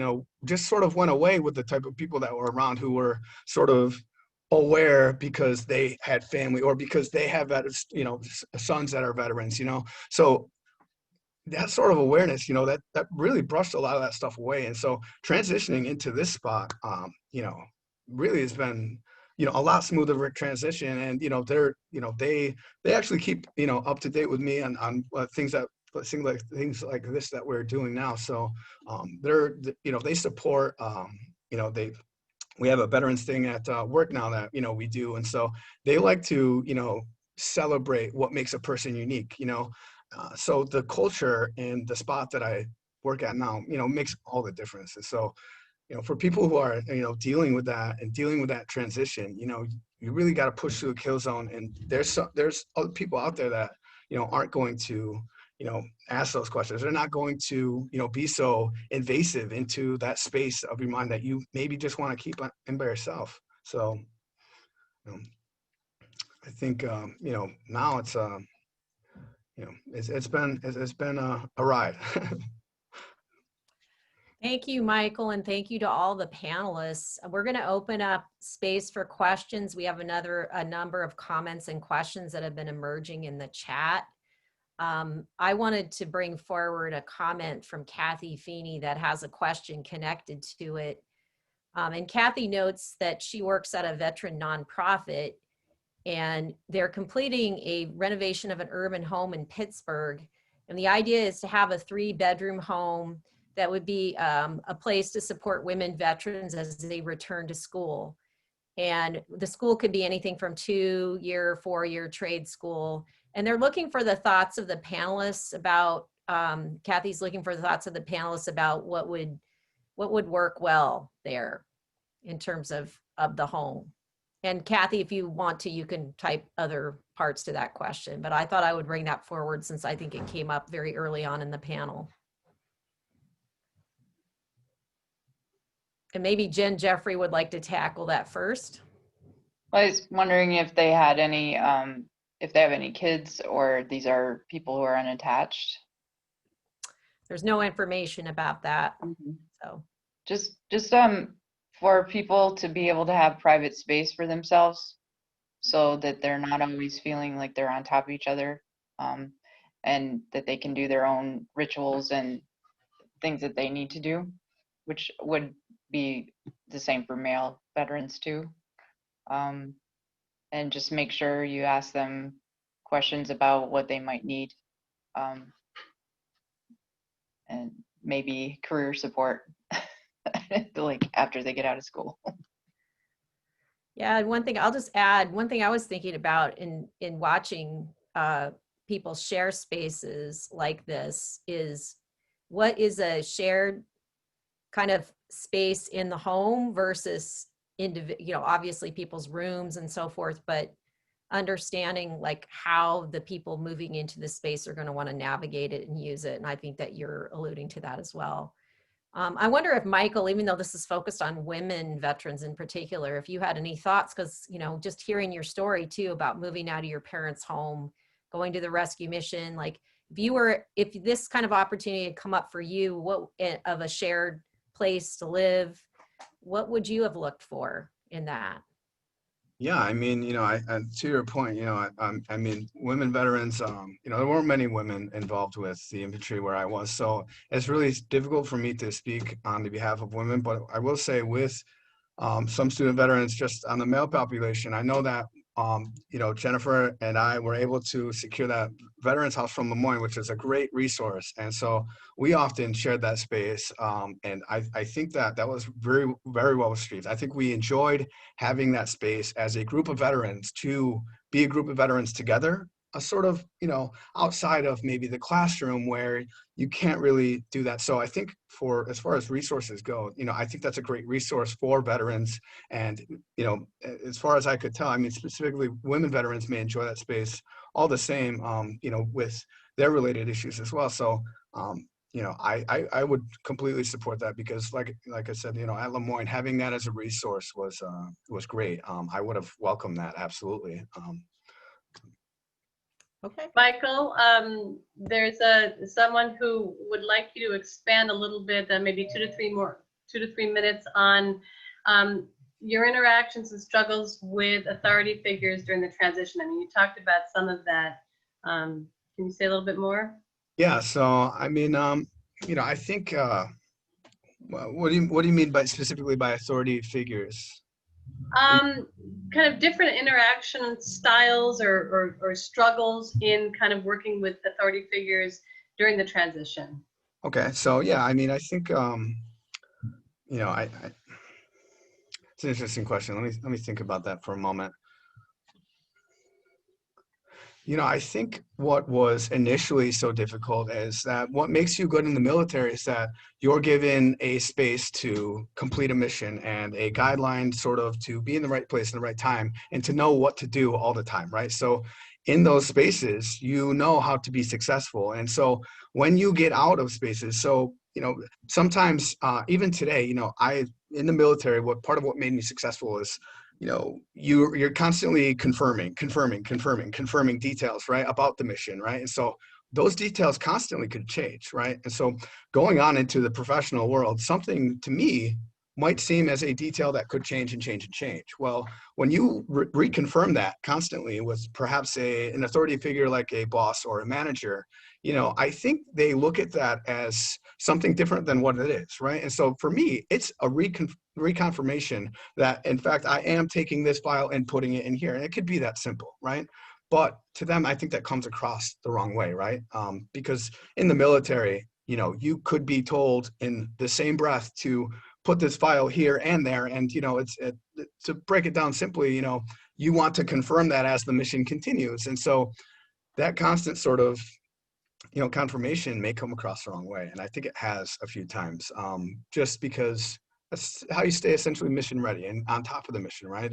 just sort of went away with the type of people that were around who were sort of aware because they had family or because they have, sons that are veterans, So that sort of awareness, that really brushed a lot of that stuff away. And so transitioning into this spot, really has been, a lot smoother transition. And, they actually keep, up to date with me on things like this that we're doing now. So they support, we have a veterans thing at work now that, we do. And so they like to, celebrate what makes a person unique, so the culture and the spot that I work at now, makes all the difference. And so, for people who are, dealing with that transition, you really got to push through the kill zone. And there's other people out there that, aren't going to, ask those questions. They're not going to, be so invasive into that space of your mind that you maybe just want to keep in by yourself. So, I think, now it's, it's been a ride. Thank you, Michael, and thank you to all the panelists. We're going to open up space for questions. We have a number of comments and questions that have been emerging in the chat. I wanted to bring forward a comment from Kathy Feeney that has a question connected to it. And Kathy notes that she works at a veteran nonprofit, and they're completing a renovation of an urban home in Pittsburgh. And the idea is to have a 3-bedroom home that would be a place to support women veterans as they return to school. And the school could be anything from 2-year, 4-year trade school. And they're looking for the thoughts of the panelists about, Kathy's looking for the thoughts of the panelists about what would work well there in terms of the home. And Kathy, if you want to, you can type other parts to that question, but I thought I would bring that forward since I think it came up very early on in the panel. And maybe Jen Jeffrey would like to tackle that first. I was wondering if they had any, if they have any kids, or these are people who are unattached. There's no information about that. So just for people to be able to have private space for themselves so that they're not always feeling like they're on top of each other, and that they can do their own rituals and things that they need to do, which would be the same for male veterans too. And just make sure you ask them questions about what they might need, and maybe career support like after they get out of school. yeah, one thing I'll just add, one thing I was thinking about in watching people share spaces like this is, what is a shared kind of space in the home versus obviously people's rooms and so forth, but understanding like how the people moving into the space are going to want to navigate it and use it. And I think that you're alluding to that as well. I wonder if Michael, even though this is focused on women veterans in particular, if you had any thoughts, because, just hearing your story too about moving out of your parents' home, going to the rescue mission, like if this kind of opportunity had come up for you, what of a shared place to live, what would you have looked for in that? Yeah, I mean, to your point, I mean, women veterans, there weren't many women involved with the infantry where I was. So it's really difficult for me to speak on the behalf of women, but I will say with some student veterans, just on the male population, I know that, Jennifer and I were able to secure that Veterans House from Moyne, which is a great resource. And so we often shared that space. And I think that was very, very well received. I think we enjoyed having that space as a group of veterans to be a group of veterans together, a sort of, outside of maybe the classroom where you can't really do that. So I think as far as resources go, I think that's a great resource for veterans. And, as far as I could tell, I mean, specifically women veterans may enjoy that space all the same, with their related issues as well. So, you know, I would completely support that, because like I said, you know, at Lemoyne, having that as a resource was great. I would have welcomed that, absolutely. Okay. Michael, there's someone who would like you to expand a little bit, maybe 2 to 3 minutes on your interactions and struggles with authority figures during the transition. I mean, you talked about some of that. Can you say a little bit more? Yeah. So, I mean, you know, I think, what do you mean by specifically by authority figures? Kind of different interaction styles or struggles in kind of working with authority figures during the transition. Okay. So, yeah, I mean, I think, you know, it's an interesting question. Let me think about that for a moment. You know, I think what was initially so difficult is that what makes you good in the military is that you're given a space to complete a mission and a guideline sort of to be in the right place in the right time and to know what to do all the time, right? So in those spaces, you know how to be successful. And so when you get out of spaces, so, you know, sometimes even today, you know, in the military, part of what made me successful is, you know, you're constantly confirming details, right, about the mission, right? And so those details constantly could change, right? And so going on into the professional world, something to me might seem as a detail that could change and change and change. Well, when you reconfirm that constantly with perhaps an authority figure like a boss or a manager, you know, I think they look at that as something different than what it is, right? And so for me, it's a reconfirmation that, in fact, I am taking this file and putting it in here. And it could be that simple, right? But to them, I think that comes across the wrong way, right? Because in the military, you know, you could be told in the same breath to put this file here and there. And, you know, to break it down simply, you know, you want to confirm that as the mission continues. And so that constant sort of, you know, confirmation may come across the wrong way. And I think it has a few times, just because that's how you stay essentially mission ready and on top of the mission, right?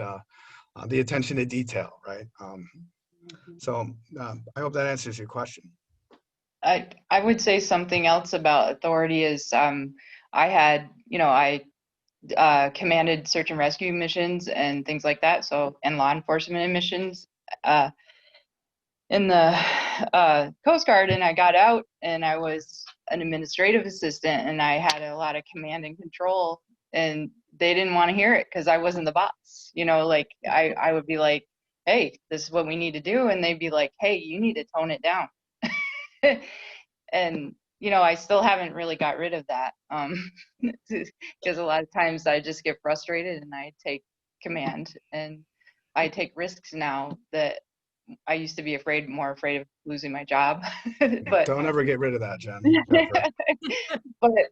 The attention to detail, right? So I hope that answers your question. I would say something else about authority is I had, you know, I commanded search and rescue missions and things like that. So, and law enforcement missions in the Coast Guard, and I got out and I was an administrative assistant and I had a lot of command and control, and they didn't want to hear it because I wasn't the boss. You know, like I would be like, hey, this is what we need to do. And they'd be like, hey, you need to tone it down. And, you know, I still haven't really got rid of that, because a lot of times I just get frustrated and I take command, and I take risks now that I used to be more afraid of losing my job. But Don't ever get rid of that, Jen.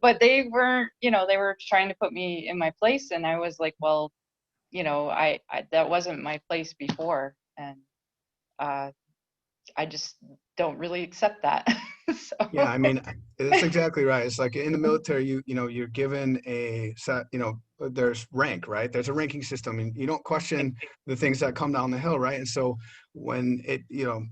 but they weren't, you know, they were trying to put me in my place, and I was like, well, you know, I that wasn't my place before, and I just don't really accept that. So. Yeah, I mean, it's exactly right. It's like in the military, you know, you're given a set, you know, there's rank, right? There's a ranking system, and you don't question the things that come down the hill, right? And so when it, you know,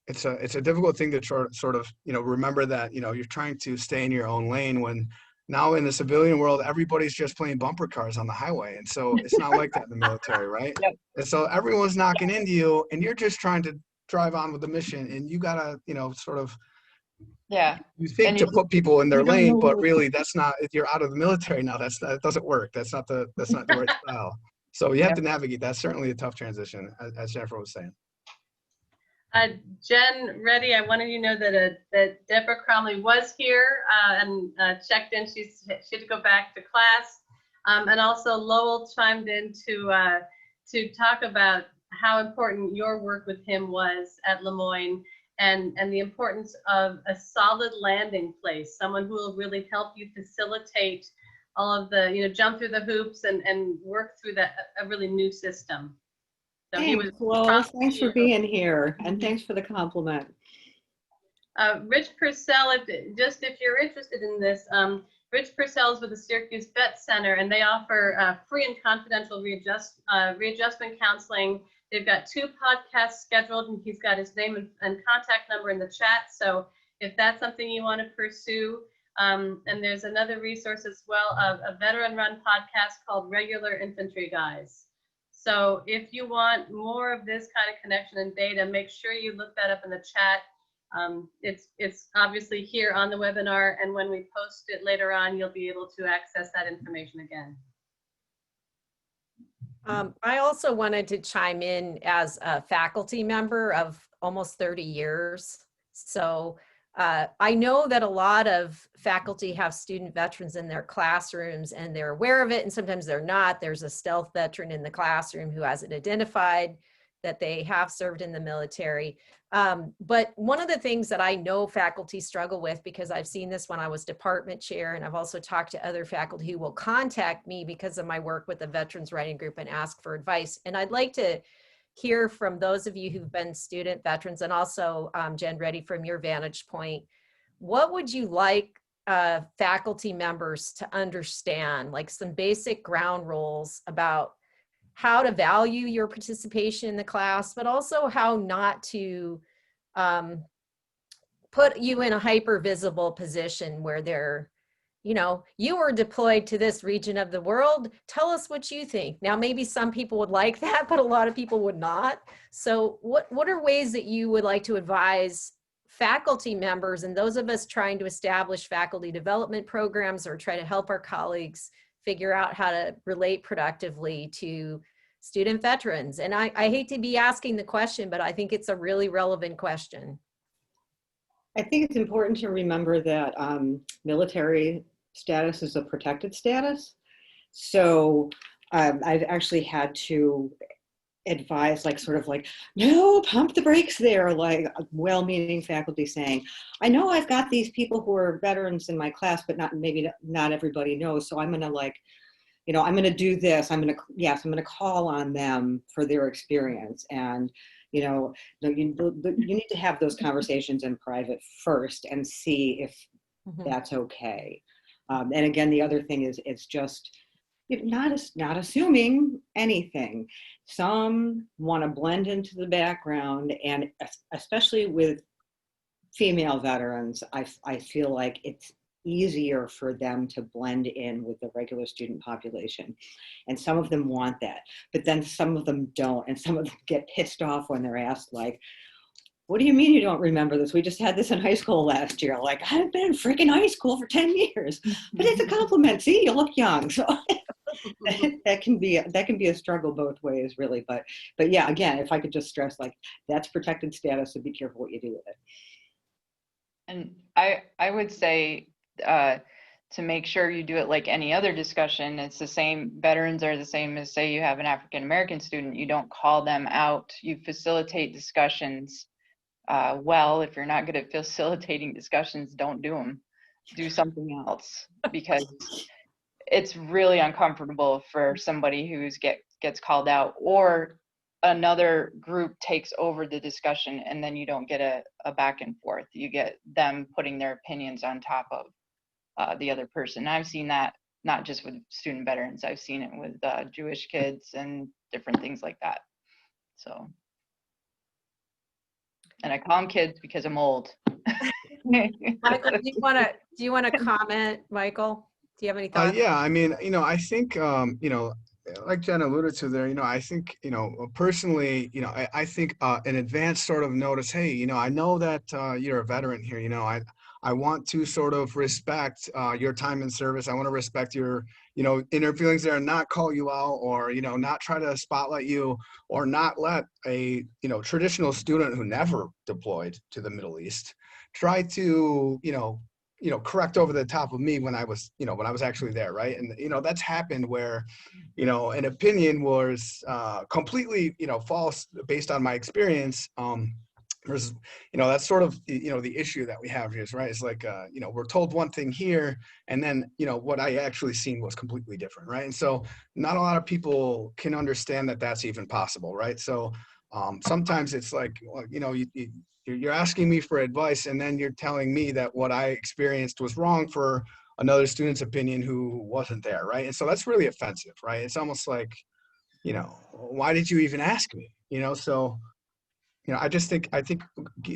it's a difficult thing to sort of, you know, remember that, you know, you're trying to stay in your own lane when now in the civilian world, everybody's just playing bumper cars on the highway. And so it's not like that in the military, right? Yep. And so everyone's knocking into you and you're just trying to drive on with the mission, and you gotta, you know, sort of, Yeah. you think And to put people in their lane, but really that's not, if you're out of the military now, it doesn't work. That's not the right style. So you have to navigate. That's certainly a tough transition, as Jennifer was saying. Jen Reddy, I wanted you to know that Deborah Cromley was here and checked in. She had to go back to class. And also Lowell chimed in to talk about how important your work with him was at Lemoyne, and the importance of a solid landing place, someone who will really help you facilitate all of the, you know, jump through the hoops and work through a really new system. So Thanks, Lowell. Thanks for being here, and thanks for the compliment. Rich Purcell, if you're interested in this, Rich Purcell is with the Syracuse Vet Center, and they offer free and confidential readjustment counseling They've got 2 podcasts scheduled, and he's got his name and contact number in the chat. So if that's something you want to pursue, and there's another resource as well, of a veteran-run podcast called Regular Infantry Guys. So if you want more of this kind of connection and data, make sure you look that up in the chat. It's obviously here on the webinar, and when we post it later on, you'll be able to access that information again. I also wanted to chime in as a faculty member of almost 30 years. So I know that a lot of faculty have student veterans in their classrooms and they're aware of it, and sometimes they're not. There's a stealth veteran in the classroom who hasn't identified that they have served in the military. But one of the things that I know faculty struggle with, because I've seen this when I was department chair, and I've also talked to other faculty who will contact me because of my work with the Veterans Writing Group and ask for advice. And I'd like to hear from those of you who've been student veterans, and also Jen Reddy, from your vantage point, what would you like faculty members to understand, like some basic ground rules about how to value your participation in the class, but also how not to put you in a hyper visible position where they're, you know, you were deployed to this region of the world. Tell us what you think. Now, maybe some people would like that, but a lot of people would not. So what are ways that you would like to advise faculty members and those of us trying to establish faculty development programs or try to help our colleagues figure out how to relate productively to student veterans? And I hate to be asking the question, but I think it's a really relevant question. I think it's important to remember that military status is a protected status. So I've actually had to advise, like, sort of like, no, pump the brakes there, like well-meaning faculty saying, I know I've got these people who are veterans in my class, but maybe not everybody knows. So I'm gonna, like, you know, I'm gonna do this. I'm gonna call on them for their experience. And, you know, you need to have those conversations in private first and see if that's okay. And again, the other thing is, it's just not assuming anything. Some want to blend into the background, and especially with female veterans, I feel like it's easier for them to blend in with the regular student population. And some of them want that, but then some of them don't. And some of them get pissed off when they're asked, like, what do you mean you don't remember this? We just had this in high school last year. Like, I've been in freaking high school for 10 years, but it's a compliment. See, you look young. So that can be a struggle both ways, really. But yeah, again, if I could just stress, like, that's protected status, so be careful what you do with it. And I would say, to make sure you do it like any other discussion, it's the same. Veterans are the same as, say, you have an African-American student. You don't call them out. You facilitate discussions. Well, if you're not good at facilitating discussions, don't do them. Do something else, because it's really uncomfortable for somebody who gets called out, or another group takes over the discussion and then you don't get a back and forth. You get them putting their opinions on top of the other person. I've seen that not just with student veterans, I've seen it with Jewish kids and different things like that. So, and I call them kids because I'm old. Michael, do you want to comment, Michael? Do you have any thoughts? Yeah, I mean, you know, I think, you know, like Jen alluded to there, you know, I think, you know, personally, you know, I think an advanced sort of notice, hey, you know, I know that you're a veteran here, you know, I want to sort of respect your time in service. I want to respect your, you know, inner feelings there, and not call you out, or, you know, not try to spotlight you, or not let a, you know, traditional student who never deployed to the Middle East try to, you know, correct over the top of me when I was, you know, when I was actually there, right? And, you know, that's happened where, you know, an opinion was completely, you know, false based on my experience. Versus, you know, that's sort of, you know, the issue that we have here is, right, it's like, you know, we're told one thing here, and then, you know, what I actually seen was completely different, right? And so not a lot of people can understand that that's even possible, right? So sometimes it's like, well, you know, you're asking me for advice, and then you're telling me that what I experienced was wrong for another student's opinion who wasn't there, right? And so that's really offensive, right? It's almost like, you know, why did you even ask me? You know, so, you know, I think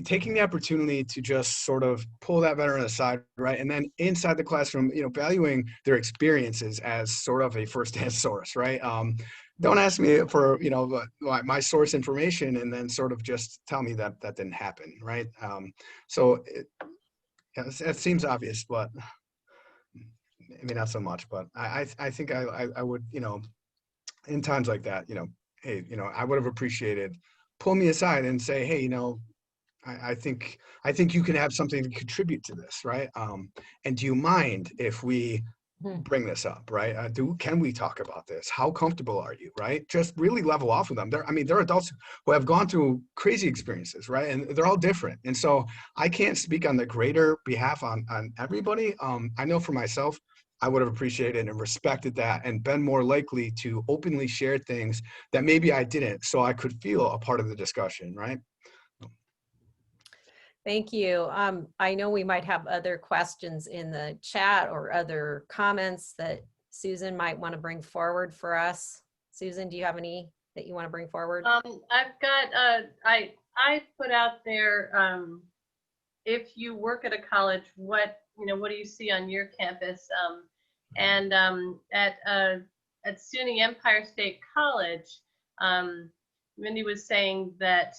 taking the opportunity to just sort of pull that veteran aside, right? And then inside the classroom, you know, valuing their experiences as sort of a firsthand source, right? Don't ask me for, you know, my source information and then sort of just tell me that that didn't happen, right? So it seems obvious, but maybe not so much. But I think I would, you know, in times like that, you know, hey, you know, I would have appreciated pull me aside and say, hey, you know, I think you can have something to contribute to this, right? And do you mind if we bring this up, right? Can we talk about this? How comfortable are you, right? Just really level off with them. They're adults who have gone through crazy experiences, right? And they're all different. And so I can't speak on the greater behalf on everybody. I know for myself, I would have appreciated and respected that and been more likely to openly share things that maybe I didn't, so I could feel a part of the discussion, right? Thank you. I know we might have other questions in the chat or other comments that Susan might want to bring forward for us. Susan, do you have any that you want to bring forward? I've got, I put out there, if you work at a college, what do you see on your campus? And at SUNY Empire State College, Mindy was saying that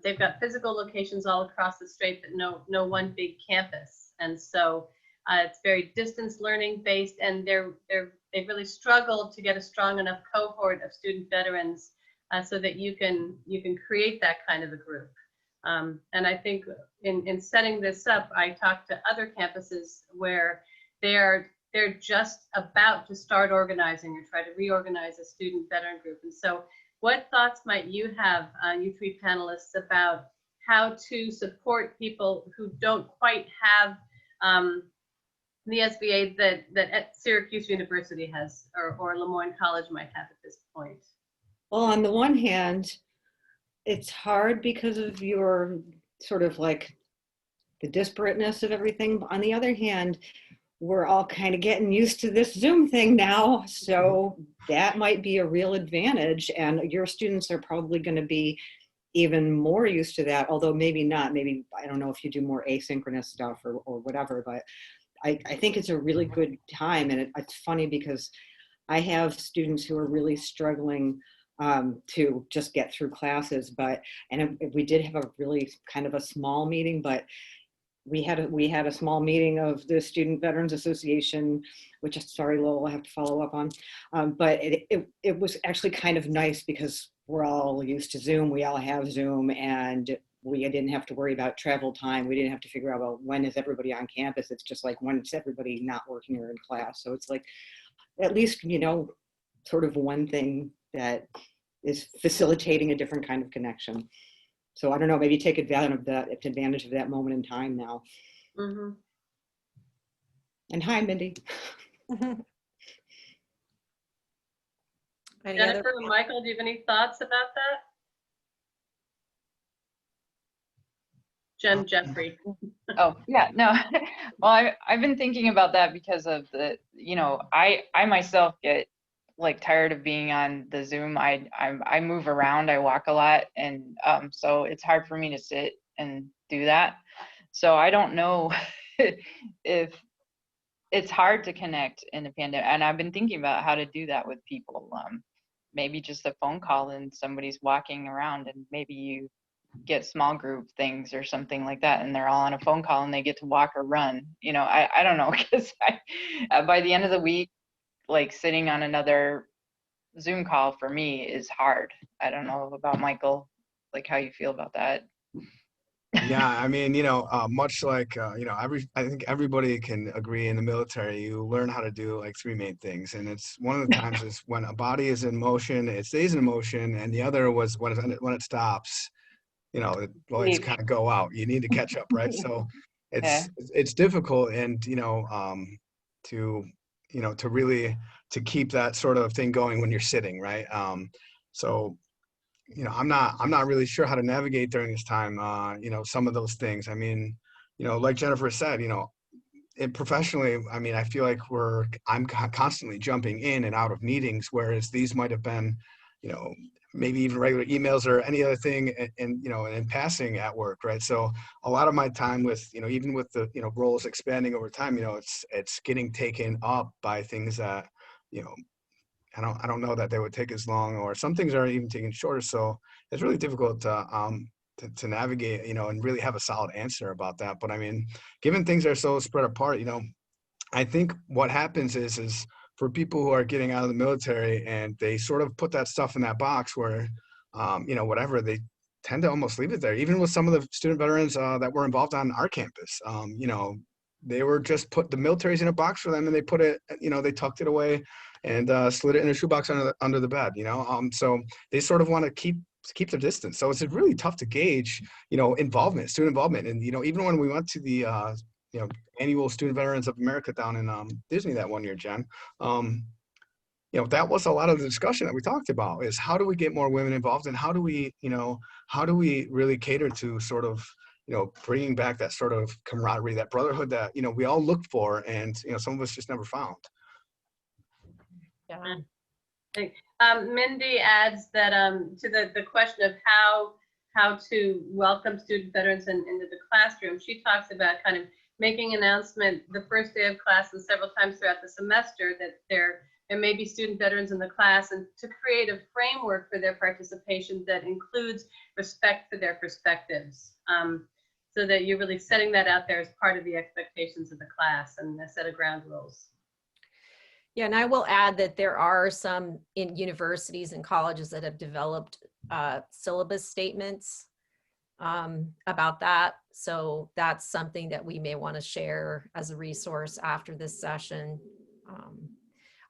they've got physical locations all across the state, but no one big campus. And so it's very distance learning based, and they've really struggled to get a strong enough cohort of student veterans so that you can create that kind of a group. And I think in setting this up, I talked to other campuses where they're just about to start organizing or try to reorganize a student veteran group. And so what thoughts might you have, you three panelists, about how to support people who don't quite have the SBA that at Syracuse University has, or Moyne College might have at this point? Well, on the one hand, it's hard because of your sort of like the disparateness of everything. On the other hand, we're all kind of getting used to this Zoom thing now. So that might be a real advantage. And your students are probably going to be even more used to that, although maybe not. Maybe, I don't know if you do more asynchronous stuff or whatever, but I think it's a really good time. And it's funny because I have students who are really struggling to just get through classes, and we did have a really kind of a small meeting, but we had a small meeting of the Student Veterans Association, which, sorry, Lowell, I have to follow up on. But it was actually kind of nice because we're all used to Zoom. We all have Zoom, and we didn't have to worry about travel time. We didn't have to figure out, well, when is everybody on campus? It's just like when is everybody not working or in class. So it's like, at least, you know, sort of one thing that is facilitating a different kind of connection. So I don't know, maybe take advantage of that moment in time now. Mm-hmm. And hi, Mindy. Jennifer and Michael, do you have any thoughts about that? Jen Jeffery. Oh, yeah, no. Well, I've been thinking about that because of the, you know, I myself get like tired of being on the Zoom. I move around, I walk a lot, and so it's hard for me to sit and do that. So I don't know if it's hard to connect in the pandemic, and I've been thinking about how to do that with people. Maybe just a phone call and somebody's walking around, and maybe you get small group things or something like that, and they're all on a phone call and they get to walk or run. You know, I don't know, because by the end of the week, like sitting on another Zoom call for me is hard. I don't know about Michael, like how you feel about that. Yeah, I mean, you know, much like, you know, I think everybody can agree in the military, you learn how to do like three main things. And it's one of the times is when a body is in motion, it stays in motion. And the other was when it stops, you know, it's kind of go out. You need to catch up, right? So it's difficult, and, you know, to really keep that sort of thing going when you're sitting, right? So, you know, I'm not really sure how to navigate during this time, you know, some of those things. I mean, you know, like Jennifer said, you know, professionally, I mean, I feel like I'm constantly jumping in and out of meetings, whereas these might have been, maybe even regular emails or any other thing, and in passing at work, right? So a lot of my time with, even with the, roles expanding over time, it's getting taken up by things that, I don't know that they would take as long, or some things are even taking shorter. So it's really difficult to navigate, and really have a solid answer about that. But I mean, given things are so spread apart, I think what happens is for people who are getting out of the military and they sort of put that stuff in that box where, whatever, they tend to almost leave it there. Even with some of the student veterans that were involved on our campus, they were just the military's in a box for them, and they put it, they tucked it away and slid it in a shoebox under the bed, so they sort of want to keep their distance. So it's really tough to gauge, involvement, student involvement. And, even when we went to the, annual Student Veterans of America down in Disney that one year, Jen, that was a lot of the discussion that we talked about, is how do we get more women involved, and how do we really cater to sort of, bringing back that sort of camaraderie, that brotherhood that, we all looked for, and, some of us just never found. Yeah. Mindy adds that to the question of how to welcome student veterans into the classroom, she talks about kind of making an announcement the first day of class and several times throughout the semester that there may be student veterans in the class, and to create a framework for their participation that includes respect for their perspectives, so that you're really setting that out there as part of the expectations of the class and a set of ground rules. Yeah, and I will add that there are some in universities and colleges that have developed syllabus statements about that. So that's something that we may want to share as a resource after this session.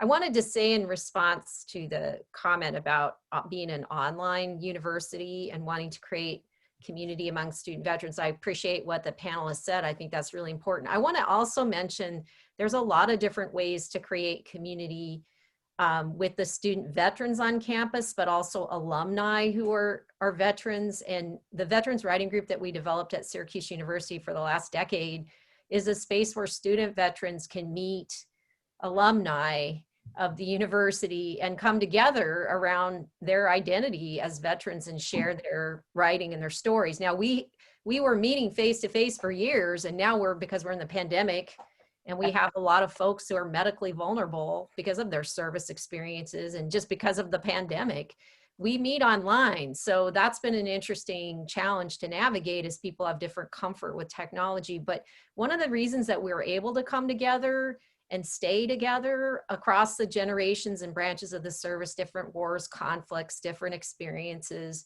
I wanted to say, in response to the comment about being an online university and wanting to create community among student veterans, I appreciate what the panelists said. I think that's really important. I want to also mention there's a lot of different ways to create community with the student veterans on campus, but also alumni who are veterans. And the Veterans Writing Group that we developed at Syracuse University for the last decade is a space where student veterans can meet alumni of the university and come together around their identity as veterans and share their writing and their stories. Now, we were meeting face to face for years, and now because we're in the pandemic, and we have a lot of folks who are medically vulnerable because of their service experiences and just because of the pandemic, we meet online. So that's been an interesting challenge to navigate, as people have different comfort with technology. But one of the reasons that we were able to come together and stay together across the generations and branches of the service, different wars, conflicts, different experiences,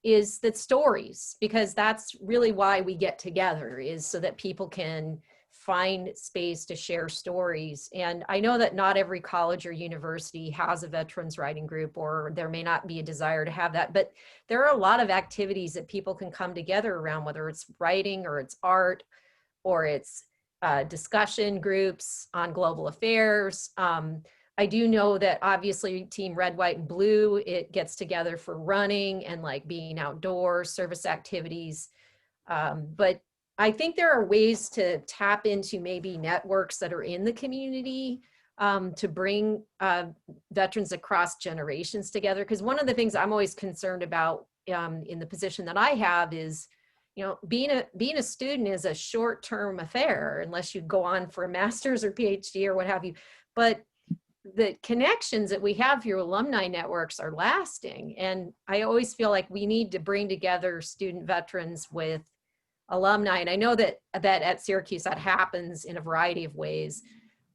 is that stories, because that's really why we get together, is so that people can find space to share stories. And I know that not every college or university has a veterans writing group, or there may not be a desire to have that, but there are a lot of activities that people can come together around, whether it's writing or it's art or it's discussion groups on global affairs. I do know that obviously Team Red, White, and Blue, it gets together for running and like being outdoors, service activities. But I think there are ways to tap into maybe networks that are in the community to bring veterans across generations together. Because one of the things I'm always concerned about in the position that I have is, being a student is a short-term affair unless you go on for a master's or PhD or what have you. But the connections that we have through alumni networks are lasting. And I always feel like we need to bring together student veterans with alumni. And I know that at Syracuse that happens in a variety of ways.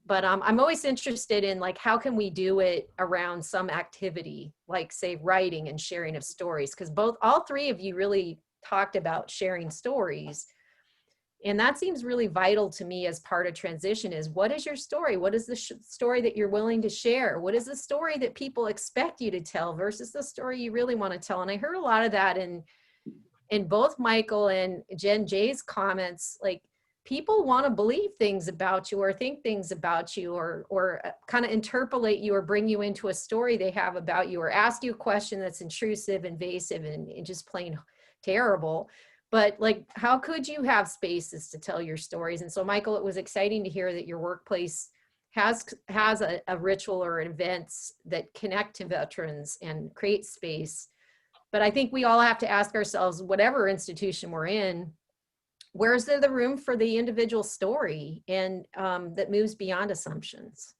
But I'm always interested in, like, how can we do it around some activity, like say writing and sharing of stories? Because all three of you really talked about sharing stories. And that seems really vital to me as part of transition, is what is your story? What is the story that you're willing to share? What is the story that people expect you to tell versus the story you really want to tell? And I heard a lot of that in both Michael and Jen J's comments. Like, people want to believe things about you or think things about you or kind of interpolate you or bring you into a story they have about you, or ask you a question that's intrusive, invasive, and just plain terrible. But like, how could you have spaces to tell your stories? And so, Michael, it was exciting to hear that your workplace has a ritual or events that connect to veterans and create space. But I think we all have to ask ourselves, whatever institution we're in, where's there the room for the individual story and that moves beyond assumptions?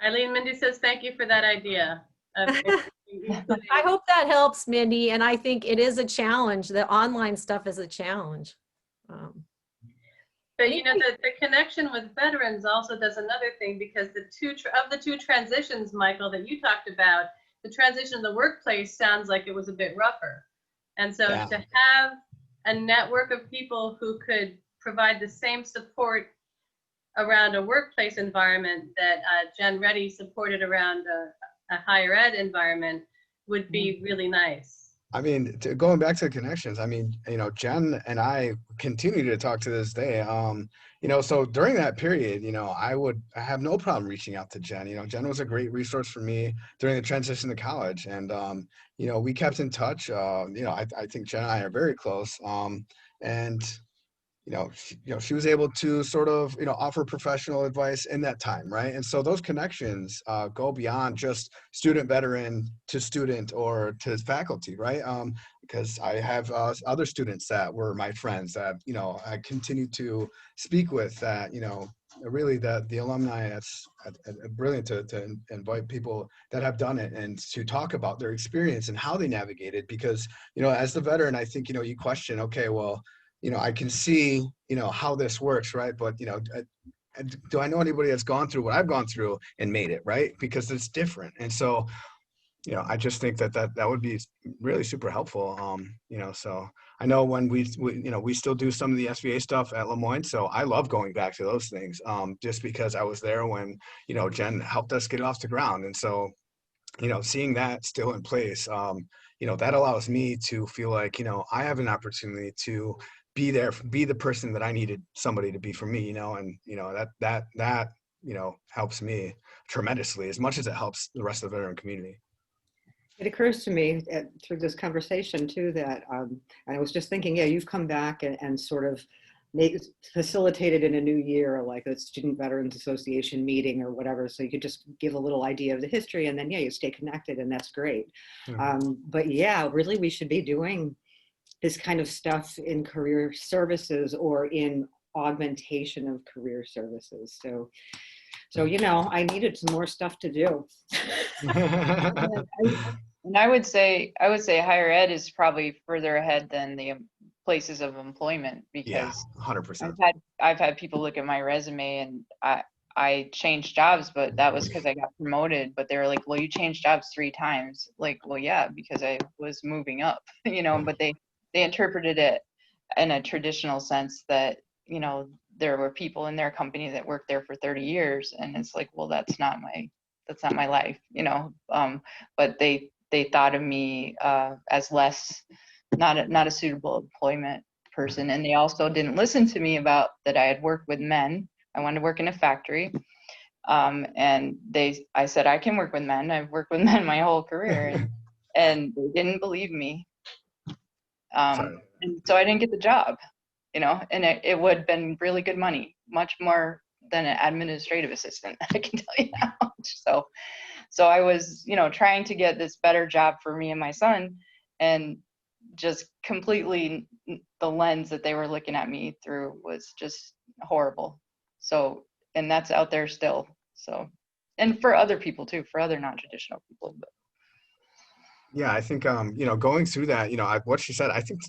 Eileen, Mindy says, thank you for that idea. I hope that helps, Mindy. And I think it is a challenge. The online stuff is a challenge. But you know, the connection with veterans also does another thing, because the two transitions, Michael, that you talked about, the transition in the workplace sounds like it was a bit rougher. And so to have a network of people who could provide the same support around a workplace environment that Jen Reddy supported around a higher ed environment would be really nice. I mean, going back to the connections, I mean, you know, Jen and I continue to talk to this day. You know, so during that period, you know, I have no problem reaching out to Jen. You know, Jen was a great resource for me during the transition to college. And, you know, we kept in touch. You know, I think Jen and I are very close. And, you know, she was able to sort of, you know, offer professional advice in that time, right? And so those connections go beyond just student veteran to student or to faculty, right? Because I have other students that were my friends that, you know, I continue to speak with that, you know, really the alumni, it's brilliant to invite people that have done it and to talk about their experience and how they navigated. Because, you know, as the veteran, I think, you know, you question, okay, well, you know, I can see, you know, how this works, right? But, you know, do I know anybody that's gone through what I've gone through and made it, right? Because it's different. And so, you know, I just think that would be really super helpful. You know, so I know when we you know, we still do some of the SVA stuff at Moyne. So I love going back to those things just because I was there when, you know, Jen helped us get it off the ground. And so, you know, seeing that still in place, you know, that allows me to feel like, you know, I have an opportunity to be there, be the person that I needed somebody to be for me, you know, and, you know, that, you know, helps me tremendously as much as it helps the rest of the veteran community. It occurs to me through this conversation too, that I was just thinking, yeah, you've come back and sort of facilitated in a new year, like a Student Veterans Association meeting or whatever. So you could just give a little idea of the history and then, yeah, you stay connected and that's great. Mm-hmm. But yeah, really we should be doing this kind of stuff in career services or in augmentation of career services. So you know, I needed some more stuff to do. And I would say higher ed is probably further ahead than the places of employment, because 100%. I've had people look at my resume and I changed jobs, but that was because I got promoted. But they were like, well, you changed jobs 3 times. Like, well, yeah, because I was moving up, you know, but they interpreted it in a traditional sense that, you know, there were people in their company that worked there for 30 years. And it's like, well, that's not my life, you know? But they thought of me as not a suitable employment person. And they also didn't listen to me about that I had worked with men. I wanted to work in a factory. And I said, I can work with men. I've worked with men my whole career. And they didn't believe me. And so I didn't get the job, you know, and it would have been really good money, much more than an administrative assistant, I can tell you now. So I was, you know, trying to get this better job for me and my son, and just completely the lens that they were looking at me through was just horrible. So, and that's out there still. So, and for other people too, for other non-traditional people. But. Yeah, I think, you know, going through that, you know, what she said, I think,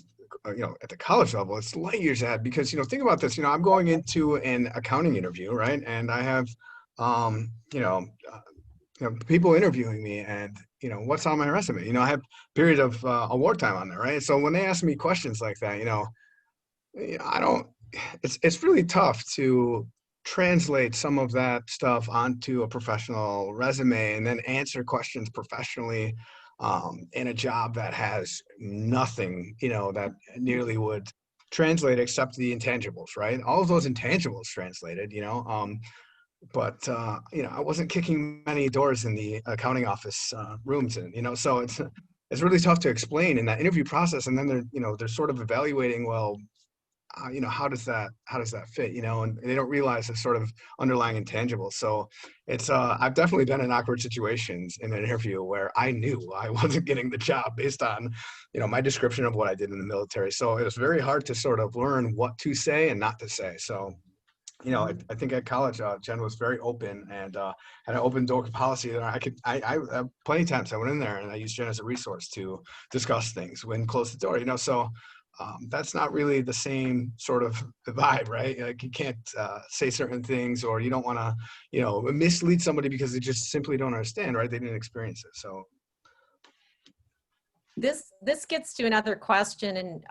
you know, at the college level, it's light years ahead, because, you know, think about this, you know, I'm going into an accounting interview, right? And I have, you know, people interviewing me, and, you know, what's on my resume? You know, I have period of award time on there, right? So when they ask me questions like that, you know, it's really tough to translate some of that stuff onto a professional resume and then answer questions professionally in a job that has nothing, you know, that nearly would translate except the intangibles, right? All of those intangibles translated, you know, but, you know, I wasn't kicking many doors in the accounting office rooms, and, you know, so it's really tough to explain in that interview process. And then they're sort of evaluating, well, you know, how does that fit, you know, and they don't realize the sort of underlying intangibles. So it's, I've definitely been in awkward situations in an interview where I knew I wasn't getting the job based on, you know, my description of what I did in the military. So it was very hard to sort of learn what to say and not to say. So, you know, I think at college, Jen was very open and had an open door policy that I plenty of times I went in there and I used Jen as a resource to discuss things when close the door, you know, so that's not really the same sort of vibe, right? Like you can't say certain things, or you don't want to, you know, mislead somebody because they just simply don't understand, right? They didn't experience it. So this gets to another question, and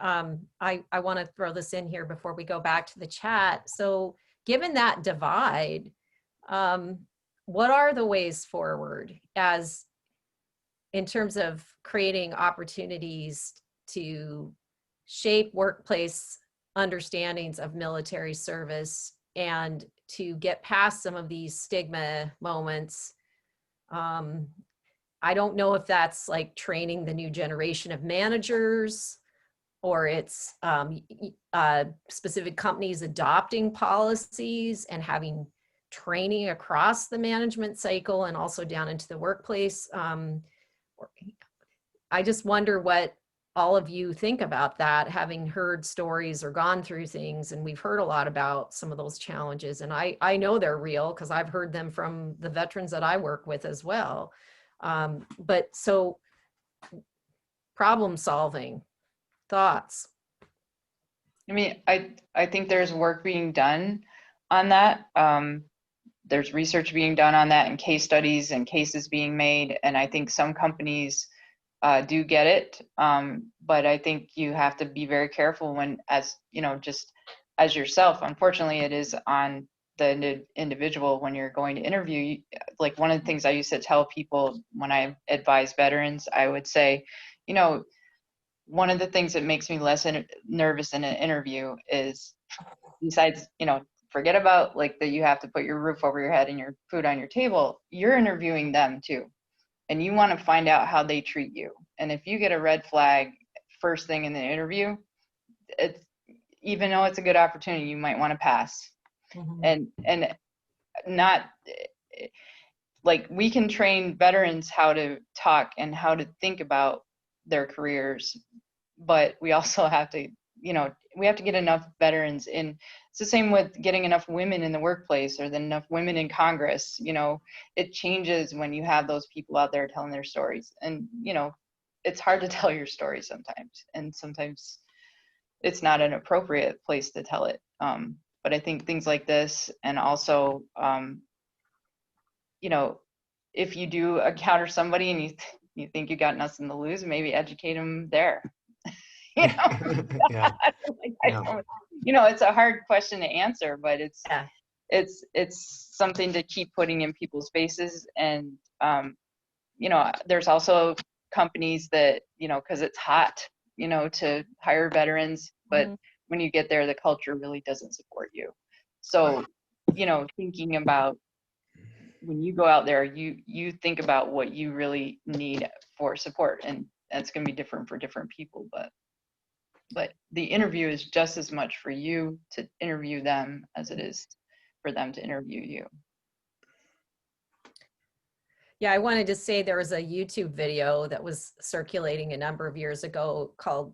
I want to throw this in here before we go back to the chat. So given that divide, what are the ways forward as in terms of creating opportunities to shape workplace understandings of military service and to get past some of these stigma moments? I don't know if that's like training the new generation of managers, or it's specific companies adopting policies and having training across the management cycle and also down into the workplace. I just wonder what all of you think about that, having heard stories or gone through things, and we've heard a lot about some of those challenges, and I know they're real because I've heard them from the veterans that I work with as well. But so problem solving, thoughts? I mean, I think there's work being done on that. There's research being done on that and case studies and cases being made. And I think some companies do get it. But I think you have to be very careful when, as you know, just as yourself, unfortunately, it is on the individual when you're going to interview. Like one of the things I used to tell people when I advise veterans, I would say, you know, one of the things that makes me less nervous in an interview is, besides, you know, forget about like that you have to put your roof over your head and your food on your table, you're interviewing them too. And you want to find out how they treat you. And if you get a red flag first thing in the interview, it's, even though it's a good opportunity, you might want to pass. Mm-hmm. And not like, we can train veterans how to talk and how to think about their careers, but we also have to, you know, we have to get enough veterans in. It's the same with getting enough women in the workplace or enough women in Congress. You know, it changes when you have those people out there telling their stories. And, you know, it's hard to tell your story sometimes, and sometimes it's not an appropriate place to tell it. But I think things like this, and also, you know, if you do encounter somebody and you think you got nothing to lose, maybe educate them there. You know, yeah. You know, it's a hard question to answer, but it's something to keep putting in people's faces. And you know, there's also companies that, you know, because it's hot, you know, to hire veterans, but when you get there, the culture really doesn't support you. So, you know, thinking about when you go out there, you think about what you really need for support, and that's going to be different for different people, but the interview is just as much for you to interview them as it is for them to interview you. Yeah, I wanted to say there was a YouTube video that was circulating a number of years ago called,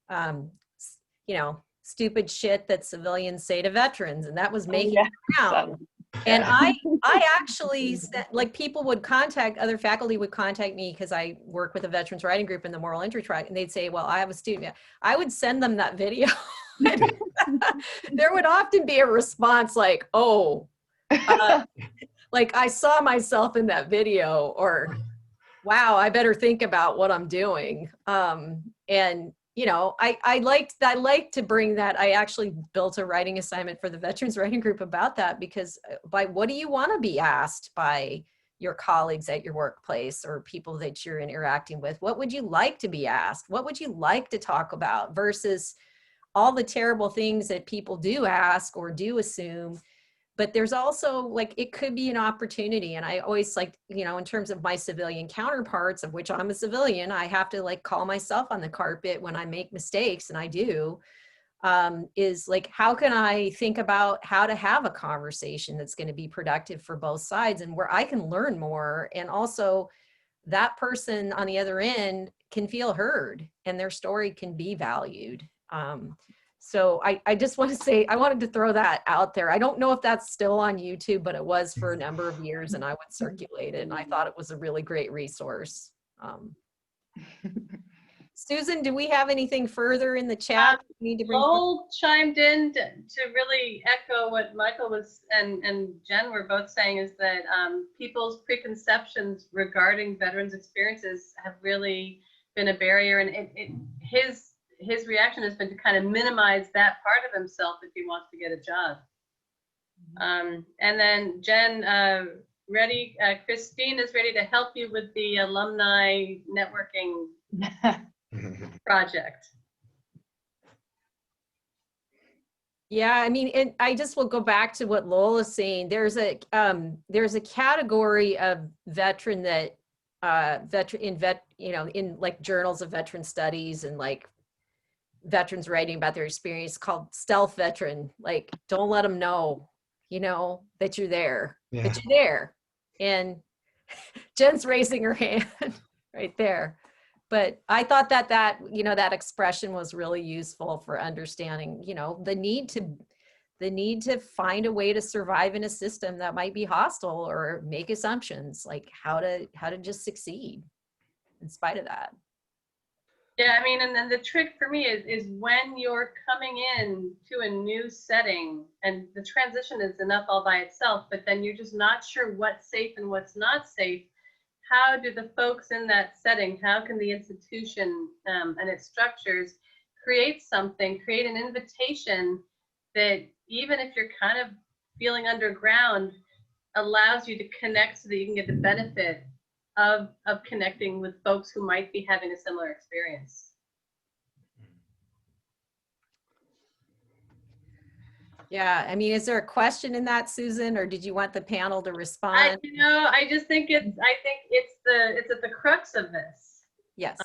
you know, stupid shit that civilians say to veterans, and that was making it around. And I actually, like, people would contact, other faculty would contact me because I work with a veterans writing group in the moral entry track, and they'd say, well, I have a student. I would send them that video. There would often be a response like, oh, like, I saw myself in that video, or wow, I better think about what I'm doing. And you know, I like to bring that. I actually built a writing assignment for the veterans writing group about that, because by what do you want to be asked by your colleagues at your workplace or people that you're interacting with? What would you like to be asked? What would you like to talk about, versus all the terrible things that people do ask or do assume? But there's also, like, it could be an opportunity. And I always, like, you know, in terms of my civilian counterparts, of which I'm a civilian, I have to, like, call myself on the carpet when I make mistakes, and I do. is like, how can I think about how to have a conversation that's going to be productive for both sides and where I can learn more, and also that person on the other end can feel heard and their story can be valued. So I just want to say, I wanted to throw that out there. I don't know if that's still on YouTube, but it was for a number of years, and I would circulate it, and I thought it was a really great resource. Susan, do we have anything further in the chat we need to bring? Lowell chimed in to really echo what Michael was and Jen were both saying, is that people's preconceptions regarding veterans' experiences have really been a barrier, and his reaction has been to kind of minimize that part of himself if he wants to get a job. And then Jen, Reddy, Christine is ready to help you with the alumni networking project. Yeah, I mean, and I just will go back to what Lowell is saying. There's a category of veteran that in like journals of veteran studies and like veterans writing about their experience, called stealth veteran. Like, don't let them know, that you're there, but you're there. And Jen's raising her hand right there. But I thought that that expression was really useful for understanding, the need to find a way to survive in a system that might be hostile or make assumptions, like how to just succeed in spite of that. Yeah, I mean, and then the trick for me is when you're coming in to a new setting, and the transition is enough all by itself, but then you're just not sure what's safe and what's not safe. How do the folks in that setting, how can the institution and its structures create an invitation that, even if you're kind of feeling underground, allows you to connect so that you can get the benefit of connecting with folks who might be having a similar experience. Yeah, I mean, is there a question in that, Susan, or did you want the panel to respond? I just think it's at the crux of this. Yes.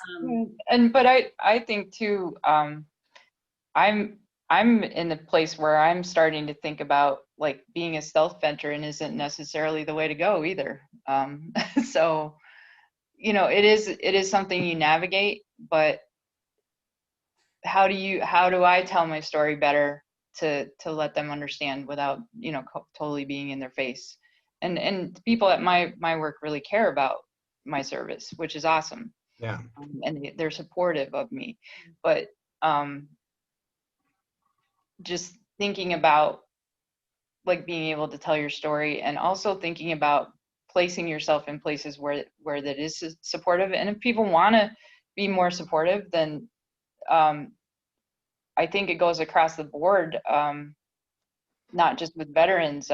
But I think too, I'm in the place where I'm starting to think about, like, being a stealth veteran isn't necessarily the way to go either. So, it is something you navigate, but how do I tell my story better to let them understand without, totally being in their face? And people at my work really care about my service, which is awesome. Yeah. And they're supportive of me, but just thinking about, like, being able to tell your story, and also thinking about placing yourself in places where that is supportive. And if people want to be more supportive, then I think it goes across the board, not just with veterans.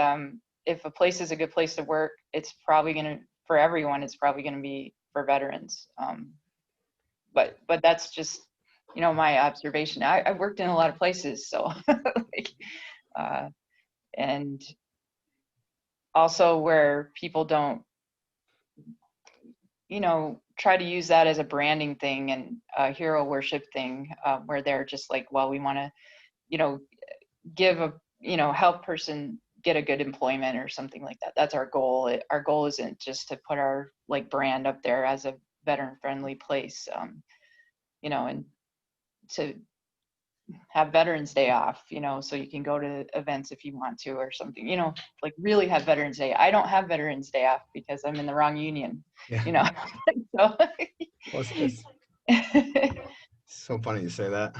If a place is a good place to work, it's probably going to, for everyone, it's probably going to be for veterans. But that's just, my observation. I've worked in a lot of places, so and also where people don't, try to use that as a branding thing and a hero worship thing, where they're just like, well, we want to, give a, help person get a good employment or something like that. That's our goal. Our goal isn't just to put our, like, brand up there as a veteran friendly place, and to have Veterans Day off, so you can go to events if you want to or something, like really have Veterans Day. I don't have Veterans Day off because I'm in the wrong union, So. Well, it's so funny you say that.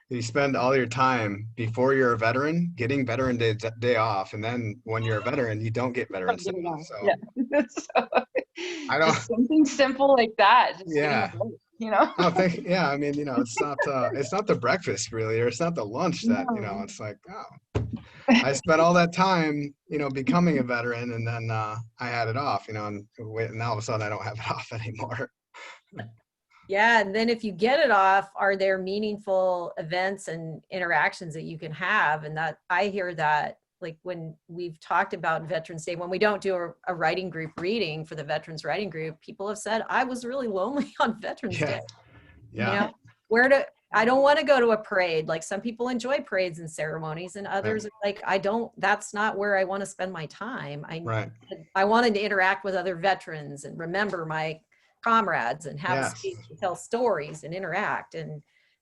You spend all your time before you're a veteran getting Veteran Day off, and then when you're a veteran, you don't get Veterans Day off. So, yeah. So, I don't. Just something simple like that. Just yeah. I mean, it's not the breakfast really, or it's not the lunch that, it's like, oh, I spent all that time, becoming a veteran, and then I had it off, and now all of a sudden I don't have it off anymore. Yeah, and then if you get it off, are there meaningful events and interactions that you can have? And that, I hear that, like, when we've talked about Veterans Day, when we don't do a writing group reading for the Veterans Writing Group, people have said, I was really lonely on Veterans Day. Yeah. I don't want to go to a parade. Like some people enjoy parades and ceremonies and others are like, that's not where I want to spend my time. Right. I wanted to interact with other veterans and remember my comrades and have Yes. space to tell stories and interact. And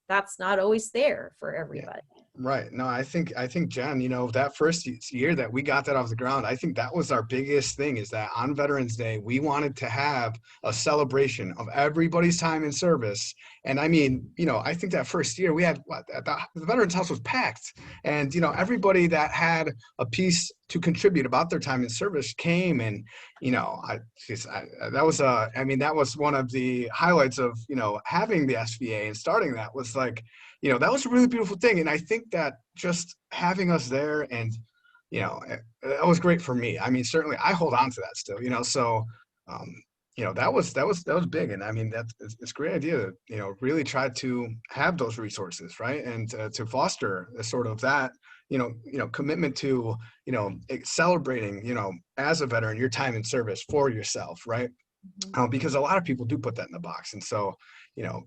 that's not always there for everybody. Right. No, I think Jen, you know, that first year that we got that off the ground, I think that was our biggest thing, is that on Veterans Day, we wanted to have a celebration of everybody's time in service. And I mean, you know, I think that first year we had the Veterans House was packed, and, you know, everybody that had a piece to contribute about their time in service came. And, you know, that was one of the highlights of, you know, having the SVA and starting that, was like, you know, that was a really beautiful thing. And I think that just having us there, and, you know, that was great for me. I mean, certainly I hold on to that still, you know, so, you know, that was big. And I mean, it's a great idea to, you know, really try to have those resources, right? And to foster a sort of that, you know, commitment to, you know, celebrating, you know, as a veteran, your time in service for yourself, right? Because a lot of people do put that in the box. And so, you know,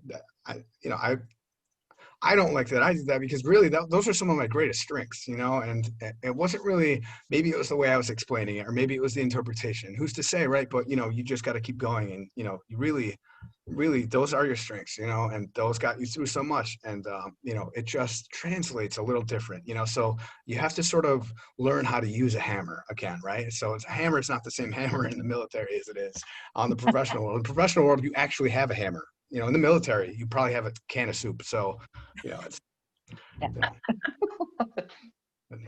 I don't like that I did that, because really those are some of my greatest strengths, you know, and it wasn't really, maybe it was the way I was explaining it, or maybe it was the interpretation, who's to say, right? But, you know, you just got to keep going, and, you know, you really, those are your strengths, you know, and those got you through so much. And, you know, it just translates a little different, you know, so you have to sort of learn how to use a hammer again, right? So a hammer is not the same hammer in the military as it is on the professional world. In the professional world, you actually have a hammer. You know, in the military, you probably have a can of soup. So, you know, it's.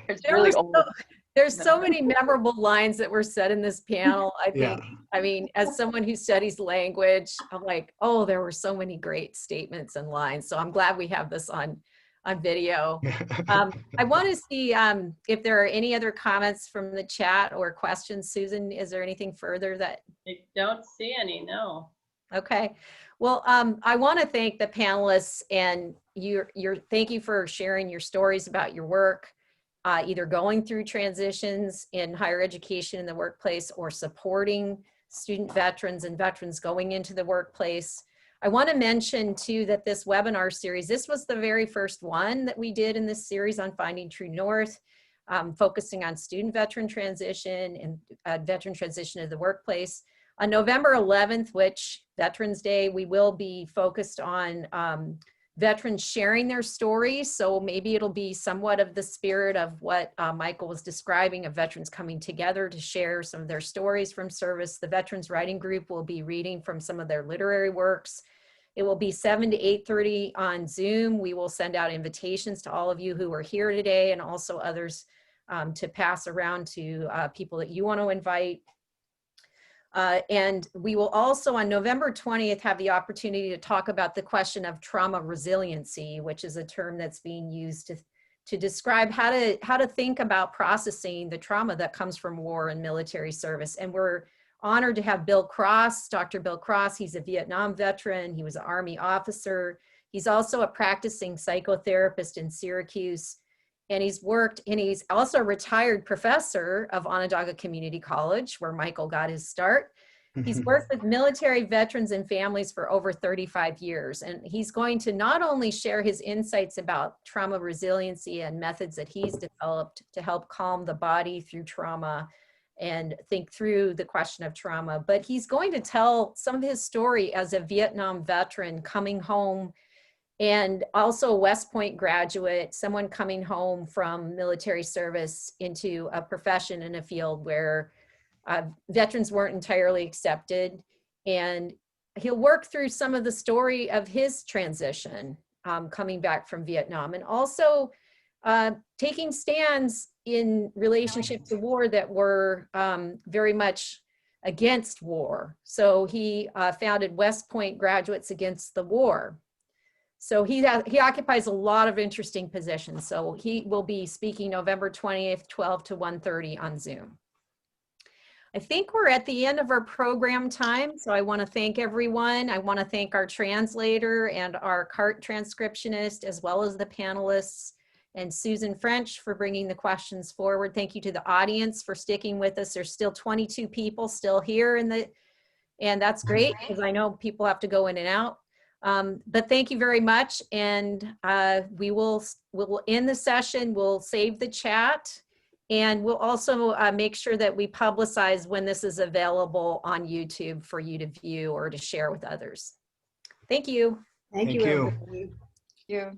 It's really old. There's so many memorable lines that were said in this panel. I think, Yeah. I mean, as someone who studies language, I'm like, oh, there were so many great statements and lines. So I'm glad we have this on video. I want to see if there are any other comments from the chat or questions. Susan, is there anything further that? I don't see any, no. Okay. Well, I want to thank the panelists, and thank you for sharing your stories about your work, either going through transitions in higher education in the workplace, or supporting student veterans and veterans going into the workplace. I want to mention too that this webinar series, this was the very first one that we did in this series on Finding True North, focusing on student veteran transition and veteran transition to the workplace. On November 11th, which Veterans Day, we will be focused on veterans sharing their stories. So maybe it'll be somewhat of the spirit of what Michael was describing, of veterans coming together to share some of their stories from service. The Veterans Writing Group will be reading from some of their literary works. It will be 7 to 8:30 on Zoom. We will send out invitations to all of you who are here today, and also others to pass around to people that you want to invite. And we will also on November 20th have the opportunity to talk about the question of trauma resiliency, which is a term that's being used to describe how to think about processing the trauma that comes from war and military service. And we're honored to have Bill Cross, Dr. Bill Cross. He's a Vietnam veteran. He was an Army officer. He's also a practicing psychotherapist in Syracuse. And he's also a retired professor of Onondaga Community College, where Michael got his start. He's worked with military veterans and families for over 35 years. And he's going to not only share his insights about trauma resiliency and methods that he's developed to help calm the body through trauma and think through the question of trauma, but he's going to tell some of his story as a Vietnam veteran coming home, and also a West Point graduate, someone coming home from military service into a profession in a field where veterans weren't entirely accepted. And he'll work through some of the story of his transition coming back from Vietnam, and also taking stands in relationship to war that were very much against war. So he founded West Point Graduates Against the War. So he occupies a lot of interesting positions. So he will be speaking November 20th, 12 to 1:30 on Zoom. I think we're at the end of our program time. So I want to thank everyone. I want to thank our translator and our CART transcriptionist, as well as the panelists, and Susan French for bringing the questions forward. Thank you to the audience for sticking with us. There's still 22 people still here and that's great, because I know people have to go in and out. But thank you very much. And we'll end the session. We'll save the chat. And we'll also make sure that we publicize when this is available on YouTube for you to view or to share with others. Thank you. Thank you, Thank you. everybody. You.